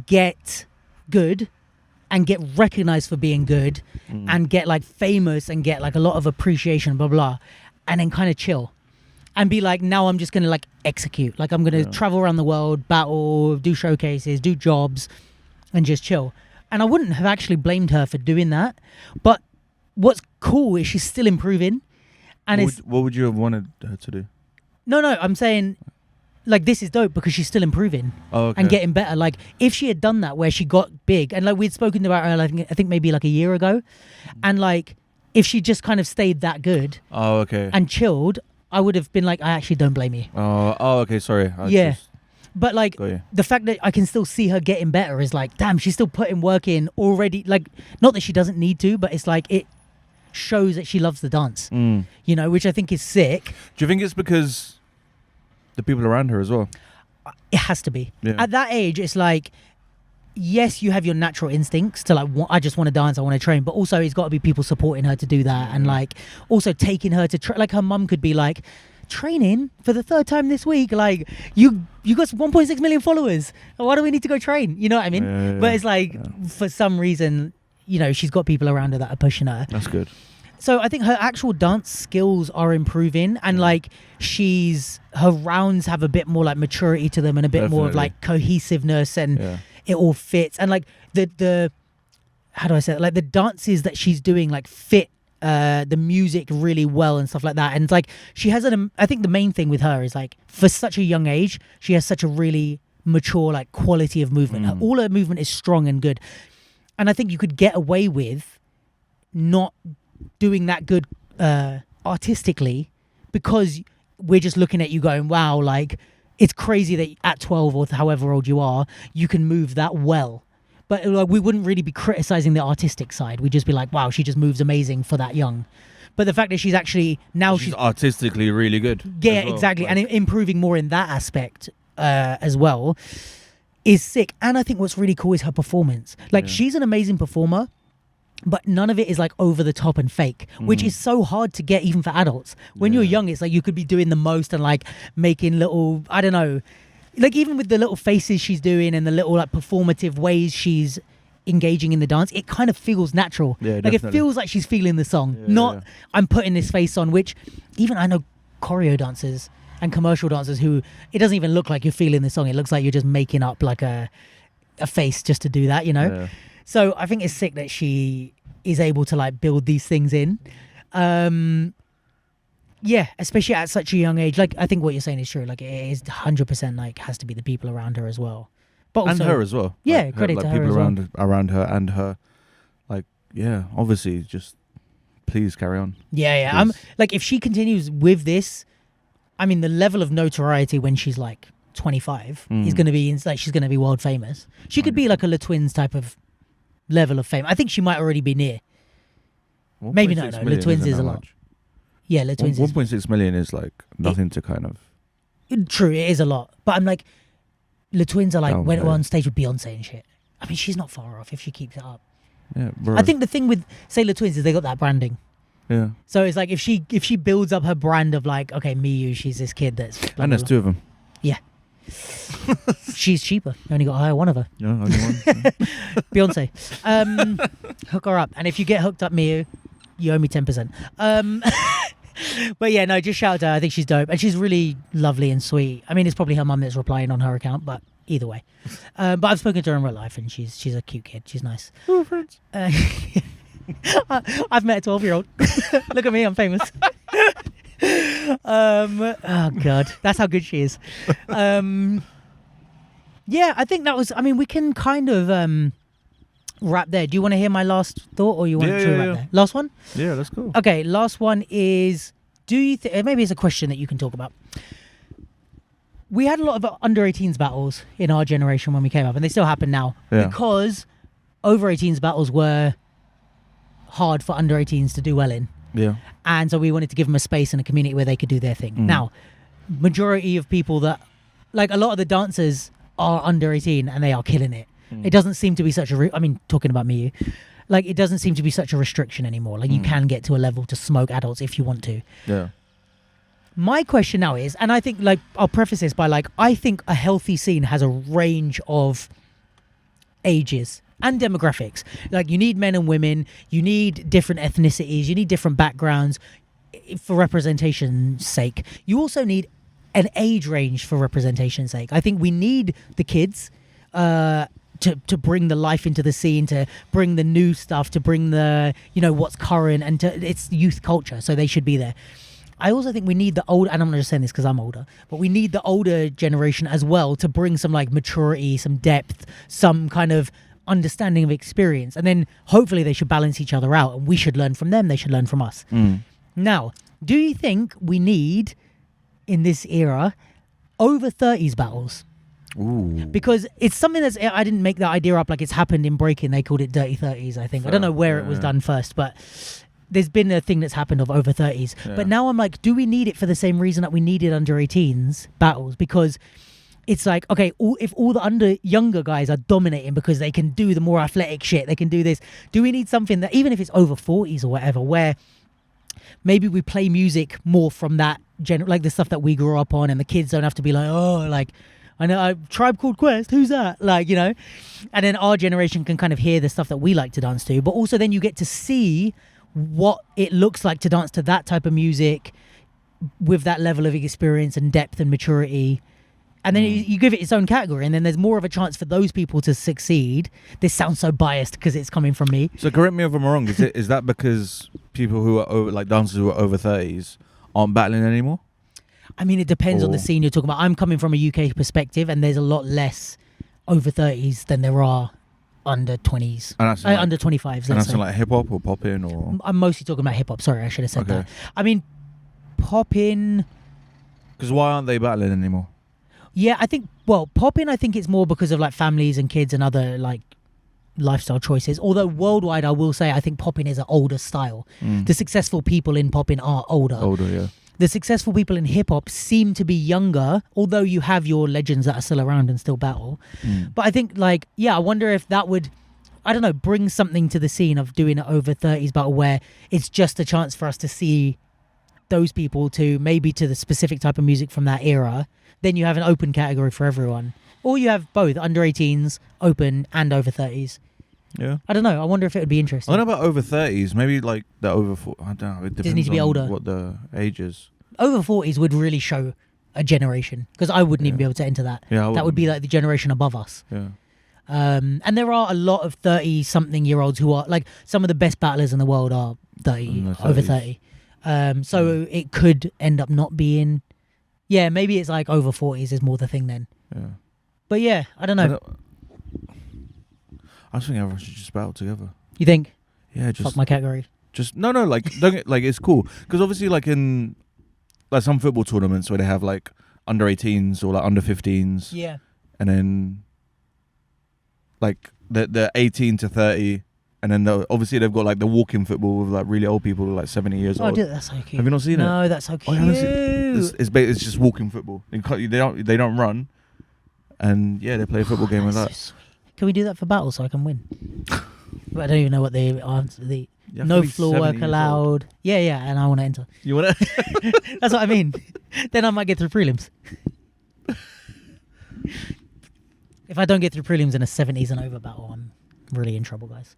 get good and get recognized for being good and get like famous and get like a lot of appreciation, blah, blah, and then kind of chill and be like, now I'm just going to like execute. Like I'm going to travel around the world, battle, do showcases, do jobs and just chill. And I wouldn't have actually blamed her for doing that. But what's cool is she's still improving. And what would you have wanted her to do? No, I'm saying like this is dope because she's still improving and getting better. Like if she had done that where she got big and like we'd spoken about her, I think maybe like a year ago, and like if she just kind of stayed that good and chilled, I would have been like, I actually don't blame you. Okay, sorry. But like the fact that I can still see her getting better is like, damn, she's still putting work in already. Like not that she doesn't need to, but it's like it shows that she loves the dance, you know, which I think is sick. Do you think it's because the people around her as well? It has to be. Yeah. At that age, it's like, yes, you have your natural instincts to like, I just want to dance, I want to train, but also it's got to be people supporting her to do that and like also taking her to like her mum could be like, training for the third time this week, like you got 1.6 million followers, why do we need to go train, you know what I mean? But it's like for some reason, you know, she's got people around her that are pushing her. That's good. So I think her actual dance skills are improving and like her rounds have a bit more like maturity to them and a bit more of like cohesiveness and it all fits. And like the how do I say it? Like the dances that she's doing like fit the music really well and stuff like that. And it's like she has I think the main thing with her is like for such a young age, she has such a really mature like quality of movement. All her movement is strong and good. And I think you could get away with not doing that good artistically because we're just looking at you going, wow, like it's crazy that at 12 or however old you are, you can move that well. But like, we wouldn't really be criticizing the artistic side. We'd just be like, wow, she just moves amazing for that young. But the fact that she's actually now she's artistically really good. Yeah, exactly. Like, and improving more in that aspect as well, is sick. And I think what's really cool is her performance. Like, she's an amazing performer, but none of it is like over the top and fake, which is so hard to get even for adults. When you're young, it's like you could be doing the most and like making little, I don't know, like even with the little faces she's doing and the little like performative ways she's engaging in the dance, it kind of feels natural. Like definitely. it feels like she's feeling the song, not I'm putting this face on, which even I know choreo dancers and commercial dancers who it doesn't even look like you're feeling the song. It looks like you're just making up like a face just to do that, you know? Yeah. So I think it's sick that she is able to like build these things in. Yeah, especially at such a young age. Like, I think what you're saying is true. Like, it is 100% like has to be the people around her as well. But also, and her as well. Yeah, like, credit like to her people as well. around her and her. Like, yeah, obviously, just please carry on. Yeah. I'm like, if she continues with this, I mean, the level of notoriety when she's like 25 is going to be like she's going to be world famous. She could be like a La Twins type of level of fame. I think she might already be near. Maybe no. La Twins is a lot. Much. Yeah, La Twins 1.6 million is like nothing to kind of. True, it is a lot. But I'm like, La Twins are like Oh, when yeah. we're on stage with Beyonce and shit. I mean, she's not far off if she keeps it up. Yeah, bro. I think the thing with say La Twins is they got that branding. Yeah. So it's like if she builds up her brand of like, okay, Miyu, she's this kid that's blah, And there's blah, two of them. yeah. She's cheaper. You only got to hire one of her. Yeah, only one. Beyonce. Hook her up. And if you get hooked up, Miyu, you owe me 10%. But yeah, no, just shout out to her. I think she's dope. And she's really lovely and sweet. I mean, it's probably her mum that's replying on her account, but either way. But I've spoken to her in real life and she's a cute kid. She's nice. We're friends. I've met a 12-year-old. Look at me, I'm famous. Oh God, that's how good she is. Yeah, I think that was. I mean, we can kind of wrap there. Do you want to hear my last thought, or you want to wrap there? Last one. Yeah, that's cool. Okay, last one is: do you maybe it's a question that you can talk about? We had a lot of under 18s battles in our generation when we came up, and they still happen now because over 18s battles were hard for under 18s to do well in. Yeah. And so we wanted to give them a space and a community where they could do their thing. Now, majority of people that, like a lot of the dancers are under 18 and they are killing it. It doesn't seem to be such a, I mean, talking about me, like it doesn't seem to be such a restriction anymore. Like you can get to a level to smoke adults if you want to. Yeah. My question now is, and I think like, I'll preface this by like, I think a healthy scene has a range of ages and demographics. Like you need men and women, you need different ethnicities, you need different backgrounds for representation's sake. You also need an age range for representation's sake. I think we need the kids to bring the life into the scene, to bring the new stuff, to bring the, you know, what's current, and it's youth culture, so they should be there. I also think we need the old, and I'm not just saying this because I'm older, but we need the older generation as well to bring some like maturity, some depth, some kind of understanding of experience, and then hopefully they should balance each other out, and we should learn from them, they should learn from us. Now, do you think we need in this era over 30s battles? Ooh. Because it's something that's, I didn't make that idea up, like it's happened in breaking, they called it dirty 30s, I think. I don't know where it was done first, but there's been a thing that's happened of over 30s. But now I'm like, do we need it for the same reason that we needed under 18s battles? Because it's like, okay, if all the younger guys are dominating because they can do the more athletic shit, they can do this, do we need something that, even if it's over 40s or whatever, where maybe we play music more from that, like the stuff that we grew up on, and the kids don't have to be like, oh, like, I know a Tribe Called Quest, who's that? Like, you know, and then our generation can kind of hear the stuff that we like to dance to, but also then you get to see what it looks like to dance to that type of music with that level of experience and depth and maturity. And then you give it its own category, and then there's more of a chance for those people to succeed. This sounds so biased because it's coming from me. So correct me if I'm wrong. Is that because people who are over, like dancers who are over 30s, aren't battling anymore? I mean, it depends on the scene you're talking about. I'm coming from a UK perspective, and there's a lot less over 30s than there are under 20s, And that's like, under 25s. and Let's that's say. like hip hop or pop in or. I'm mostly talking about hip hop. Sorry, I should have said Okay. that. I mean, pop in. Because why aren't they battling anymore? Yeah, I think, well, pop-in, I think it's more because of like families and kids and other like lifestyle choices. Although worldwide, I will say, I think pop-in is an older style. The successful people in pop-in are older. Older, yeah. the successful people in hip hop seem to be younger, although you have your legends that are still around and still battle. But I think like, I wonder if that would, I don't know, bring something to the scene of doing an over 30s battle where it's just a chance for us to see those people to maybe to the specific type of music from that era. Then you have an open category for everyone. Or you have both, under 18s, open, and over 30s. Yeah. I don't know. I wonder if it would be interesting. I don't know about over 30s. Maybe like the over 40. I don't know. It depends need to be on older. what the age is. Over 40s would really show a generation, because I wouldn't even be able to enter that. Yeah, that would be like the generation above us. Yeah. And there are a lot of 30-something-year-olds who are, like, some of the best battlers in the world are 30, over 30. So it could end up not being... Yeah, maybe it's like over 40s is more the thing then. Yeah. But yeah, I don't know. I just think everyone should just battle together. You think? Yeah, just... Fuck my category. Just... No, like, don't get, like, it's cool. Because obviously, like, in... Like, some football tournaments where they have, like, under 18s or, like, under 15s. Yeah. And then... Like, the 18 to 30... And then obviously they've got like the walking football with like really old people, like 70 years old. Oh, that's so cute. Have you not seen it? No, that's so cute. It's just walking football. They don't run, and they play a football game with that. So sweet. Can we do that for battle so I can win? But I don't even know what they answer. No floor work allowed. Yeah, and I want to enter. You want to? That's what I mean. Then I might get through prelims. If I don't get through prelims in a 70s and over battle, I'm really in trouble, guys.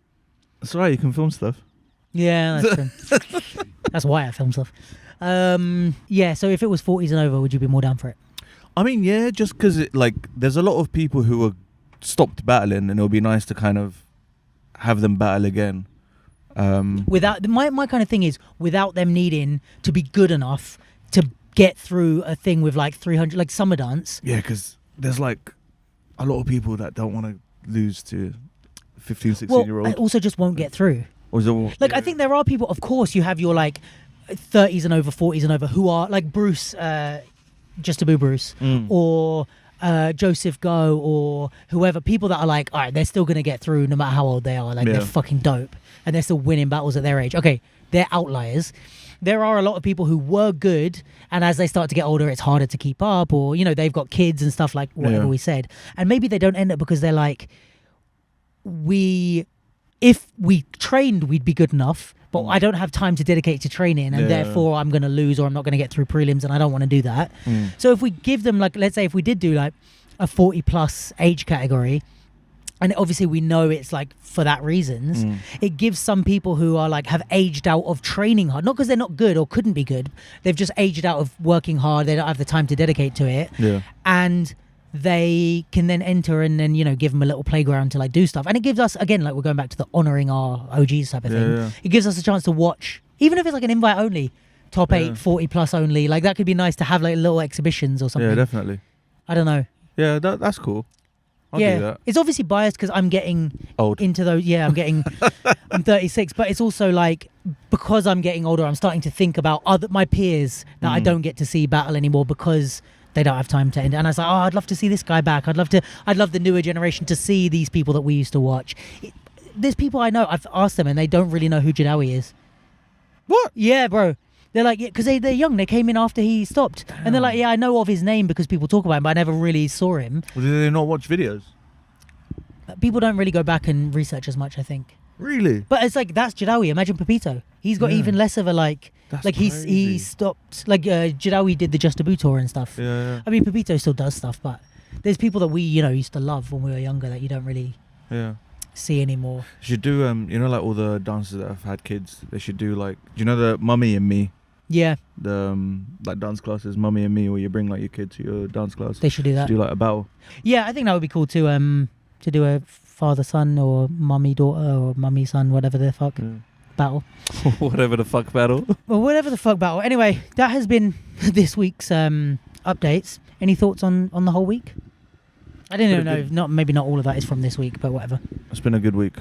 That's right, you can film stuff. Yeah, that's true. That's why I film stuff. So if it was 40s and over, would you be more down for it? I mean, yeah, just because like there's a lot of people who are stopped battling, and it'll be nice to kind of have them battle again. Without my kind of thing is without them needing to be good enough to get through a thing with like 300, like summer dance. Yeah, because there's like a lot of people that don't want to lose to 15, 16-year-old. I also just won't get through. I think there are people, of course, you have your like 30s and over, 40s and over, who are like Bruce, Just a Boo Bruce, or Joseph Go, or whoever, people that are like, all right, they're still going to get through no matter how old they are. Like, they're fucking dope. And they're still winning battles at their age. Okay, they're outliers. There are a lot of people who were good, and as they start to get older, it's harder to keep up, or, they've got kids and stuff, like whatever we said. And maybe they don't end up because they're like, if we trained, we'd be good enough, but I don't have time to dedicate to training, and therefore I'm going to lose, or I'm not going to get through prelims, and I don't want to do that. So if we give them, like, let's say if we did do like a 40 plus age category, and obviously we know it's like for that reasons, it gives some people who are like have aged out of training hard, not because they're not good or couldn't be good, they've just aged out of working hard, they don't have the time to dedicate to it, and they can then enter and then give them a little playground to like do stuff. And it gives us, again, like we're going back to the honouring our OGs type of thing, it gives us a chance to watch, even if it's like an invite only, top 8 40 plus only, like that could be nice to have like little exhibitions or something. Definitely. I don't know. That's cool. I'll do that. It's obviously biased because I'm getting old into those. I'm 36, but it's also like because I'm getting older, I'm starting to think about my peers that I don't get to see battle anymore because they don't have time to end. And I was like, I'd love to see this guy back. I'd love the newer generation to see these people that we used to watch. There's people I know, I've asked them and they don't really know who Jadawi is. What? Yeah, bro. They're like, because they're young. They came in after he stopped. Damn. And they're like, I know of his name because people talk about him, but I never really saw him. Well, did they not watch videos? People don't really go back and research as much, I think. Really? But it's like, that's Jadawi. Imagine Pepito. He's got even less of a like... That's like crazy. he stopped... Like Jadawi did the Just a Boo tour and stuff. Yeah. I mean, Pepito still does stuff, but there's people that we, used to love when we were younger that you don't really see anymore. You should do, like all the dancers that have had kids, they should do like... Do you know the Mummy and Me? Yeah. The like dance classes, Mummy and Me, where you bring like your kid to your dance class. They should do that. Do like a battle. Yeah, I think that would be cool to do a father-son or mummy-daughter or mummy-son, whatever the fuck battle. Whatever the fuck battle. Well, whatever the fuck battle. Anyway, that has been this week's updates. Any thoughts on the whole week? I didn't even know. Maybe not all of that is from this week, but whatever. It's been a good week.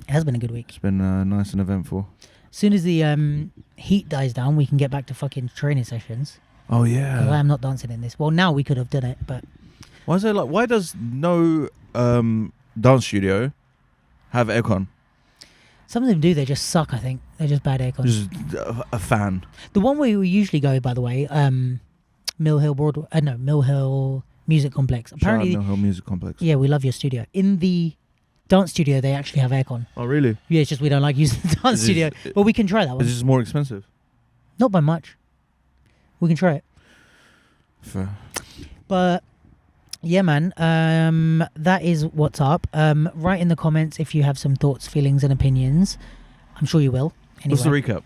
It has been a good week. It's been nice and eventful. As soon as the heat dies down, we can get back to fucking training sessions. Oh yeah. 'Cause I am not dancing in this. Well, now we could have done it, but why does no dance studio have aircon? Some of them do. They just suck. I think they're just bad aircon. Just a fan. The one where we usually go, by the way, Mill Hill Mill Hill Music Complex. Apparently, Shout out Mill Hill Music Complex. yeah, we love your studio. In the dance studio, they actually have aircon. Oh, really? Yeah, it's just we don't like using the dance studio, but we can try that one. Is this more expensive? Not by much. We can try it. Fair. But yeah, man, that is what's up. Write in the comments if you have some thoughts, feelings, and opinions. I'm sure you will. Anyway. What's the recap?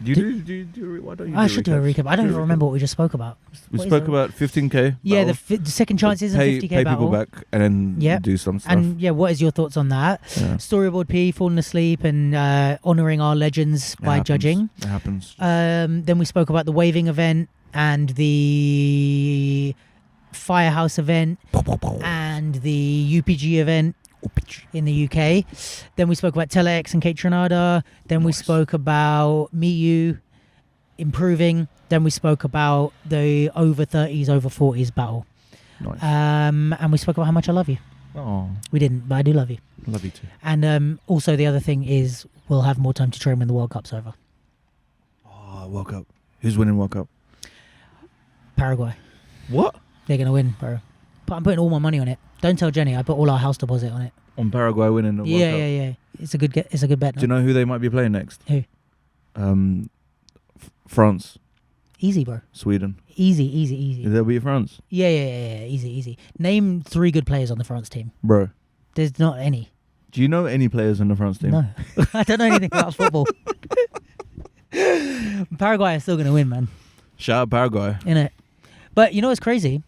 Why don't you I should do a recap. I don't even remember what we just spoke about. We spoke about 15k. Yeah, the second chances and 50k pay battle. people back and then do some stuff. And yeah, what is your thoughts on that? Yeah. Storyboard P, falling asleep and honouring our legends by judging. It happens. Then we spoke about the waving event and the Firehouse event and the UPG event in the UK. Then we spoke about Tellax and Kaytranada. Then we spoke about Miyu improving. Then we spoke about the over 30s, over 40s battle. Nice. And we spoke about how much I love you. Oh, We didn't, but I do love you. love you too. And also the other thing is we'll have more time to train when the World Cup's over. Oh, World Cup. Who's winning World Cup? Paraguay. What? They're going to win, bro. But I'm putting all my money on it. Don't tell Jenny. I put all our house deposit on it. On Paraguay winning the World Cup. Yeah. It's a good It's a good bet. Do you know who they might be playing next? Who? France, Easy, bro. Sweden. Easy. They'll beat France, Yeah. Easy. Name 3 good players on the France team. bro. There's not any. Do you know any players on the France team? No. I don't know anything about football. Paraguay are still going to win, man. Shout out Paraguay. Innit? But you know what's crazy?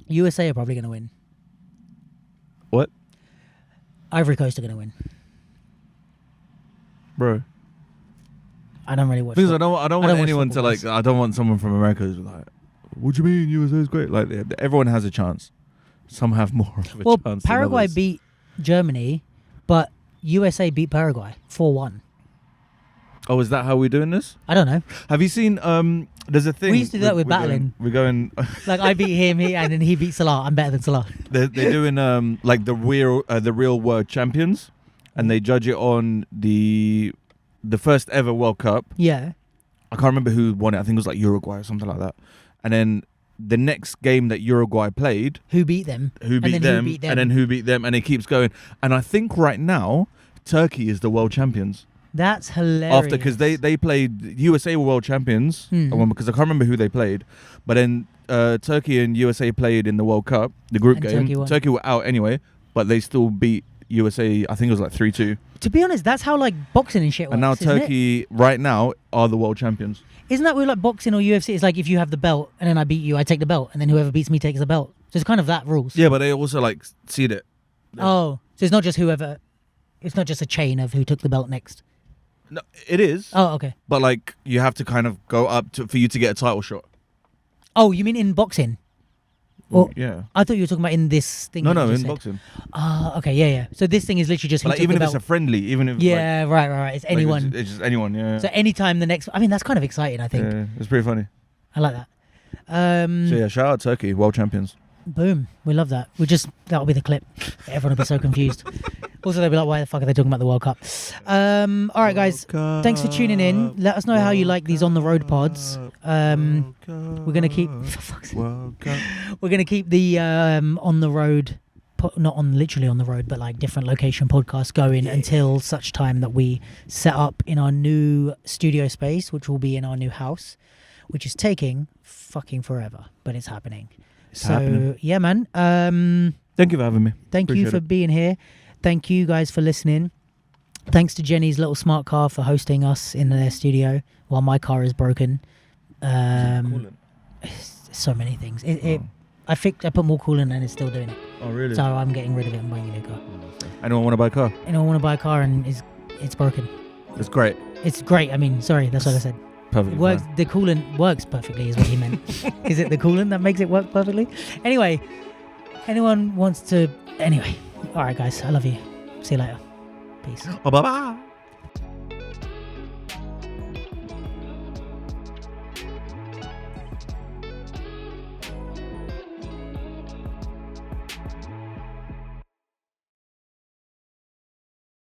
USA are probably going to win. What? Ivory Coast are going to win. Bro. I don't really watch Because I football. don't I want don't watch anyone to football, like. guys. I don't want someone from America who's like, "What do you mean USA is great?" Like everyone has a chance. Some have more of a Well, chance. Paraguay than others. beat Germany, but USA beat Paraguay 4-1. Oh, is that how we're doing this? I don't know. Have you seen? There's a thing. We used to do that with battling. We're going. Like I beat him, and then he beat Salah. I'm better than Salah. They're doing like the real world champions, and they judge it on the first ever World Cup. Yeah. I can't remember who won it. I think it was like Uruguay or something like that. And then the next game that Uruguay played, Who beat them? who beat them, and then who beat them, and it keeps going. And I think right now Turkey is the world champions. That's hilarious. After, because they played, USA were world champions, because I can't remember who they played, but then Turkey and USA played in the World Cup, the group And game. Turkey were out anyway, but they still beat USA. I think it was like 3-2. To be honest, that's how like boxing and shit works. And now isn't it? Turkey right now are the world champions. Isn't that with like boxing or UFC? It's like if you have the belt and then I beat you, I take the belt, and then whoever beats me takes the belt. So it's kind of that rules. Yeah, but they also like seed it. Oh, so it's not just whoever. It's not just a chain of who took the belt next. No, it is. Oh, okay. But like you have to kind of go up for you to get a title shot. Oh, you mean in boxing? Or, Yeah. I thought you were talking about in this thing. No, that you in just said. boxing. Okay, yeah. So this thing is literally just who But like, took even the if belt. it's a friendly, even if Yeah, right. It's like, anyone. it's just anyone. Yeah. So anytime the next. I mean, that's kind of exciting. I think Yeah, it's pretty funny. I like that. So yeah, shout out Turkey, world champions. Boom. We love that. That'll be the clip. Everyone will be so confused. Also, they'll be like, why the fuck are they talking about the World Cup? All right, guys. Thanks for tuning in. Let us know how you like these on the road pods. We're gonna keep. For fuck's sake. We're gonna keep the on the road, not on literally on the road, but like different location podcasts going until such time that we set up in our new studio space, which will be in our new house, which is taking fucking forever, but it's happening. Happening. Yeah, man. Thank you for having me. Thank you Appreciate for it. being here. Thank you guys for listening. Thanks to Jenny's little smart car for hosting us in their studio while my car is broken. So many things. I put more coolant and it's still doing it. Oh really? So I'm getting rid of it and buying a new car. Anyone want to buy a car? Anyone want to buy a car and it's broken? It's great. It's great. I mean, sorry, that's what I said. Perfectly It works. fine. The coolant works perfectly, is what he meant. Is it the coolant that makes it work perfectly? Anyway, anyone wants to. Anyway, all right, guys, I love you. See you later. Peace. Oh, bye bye.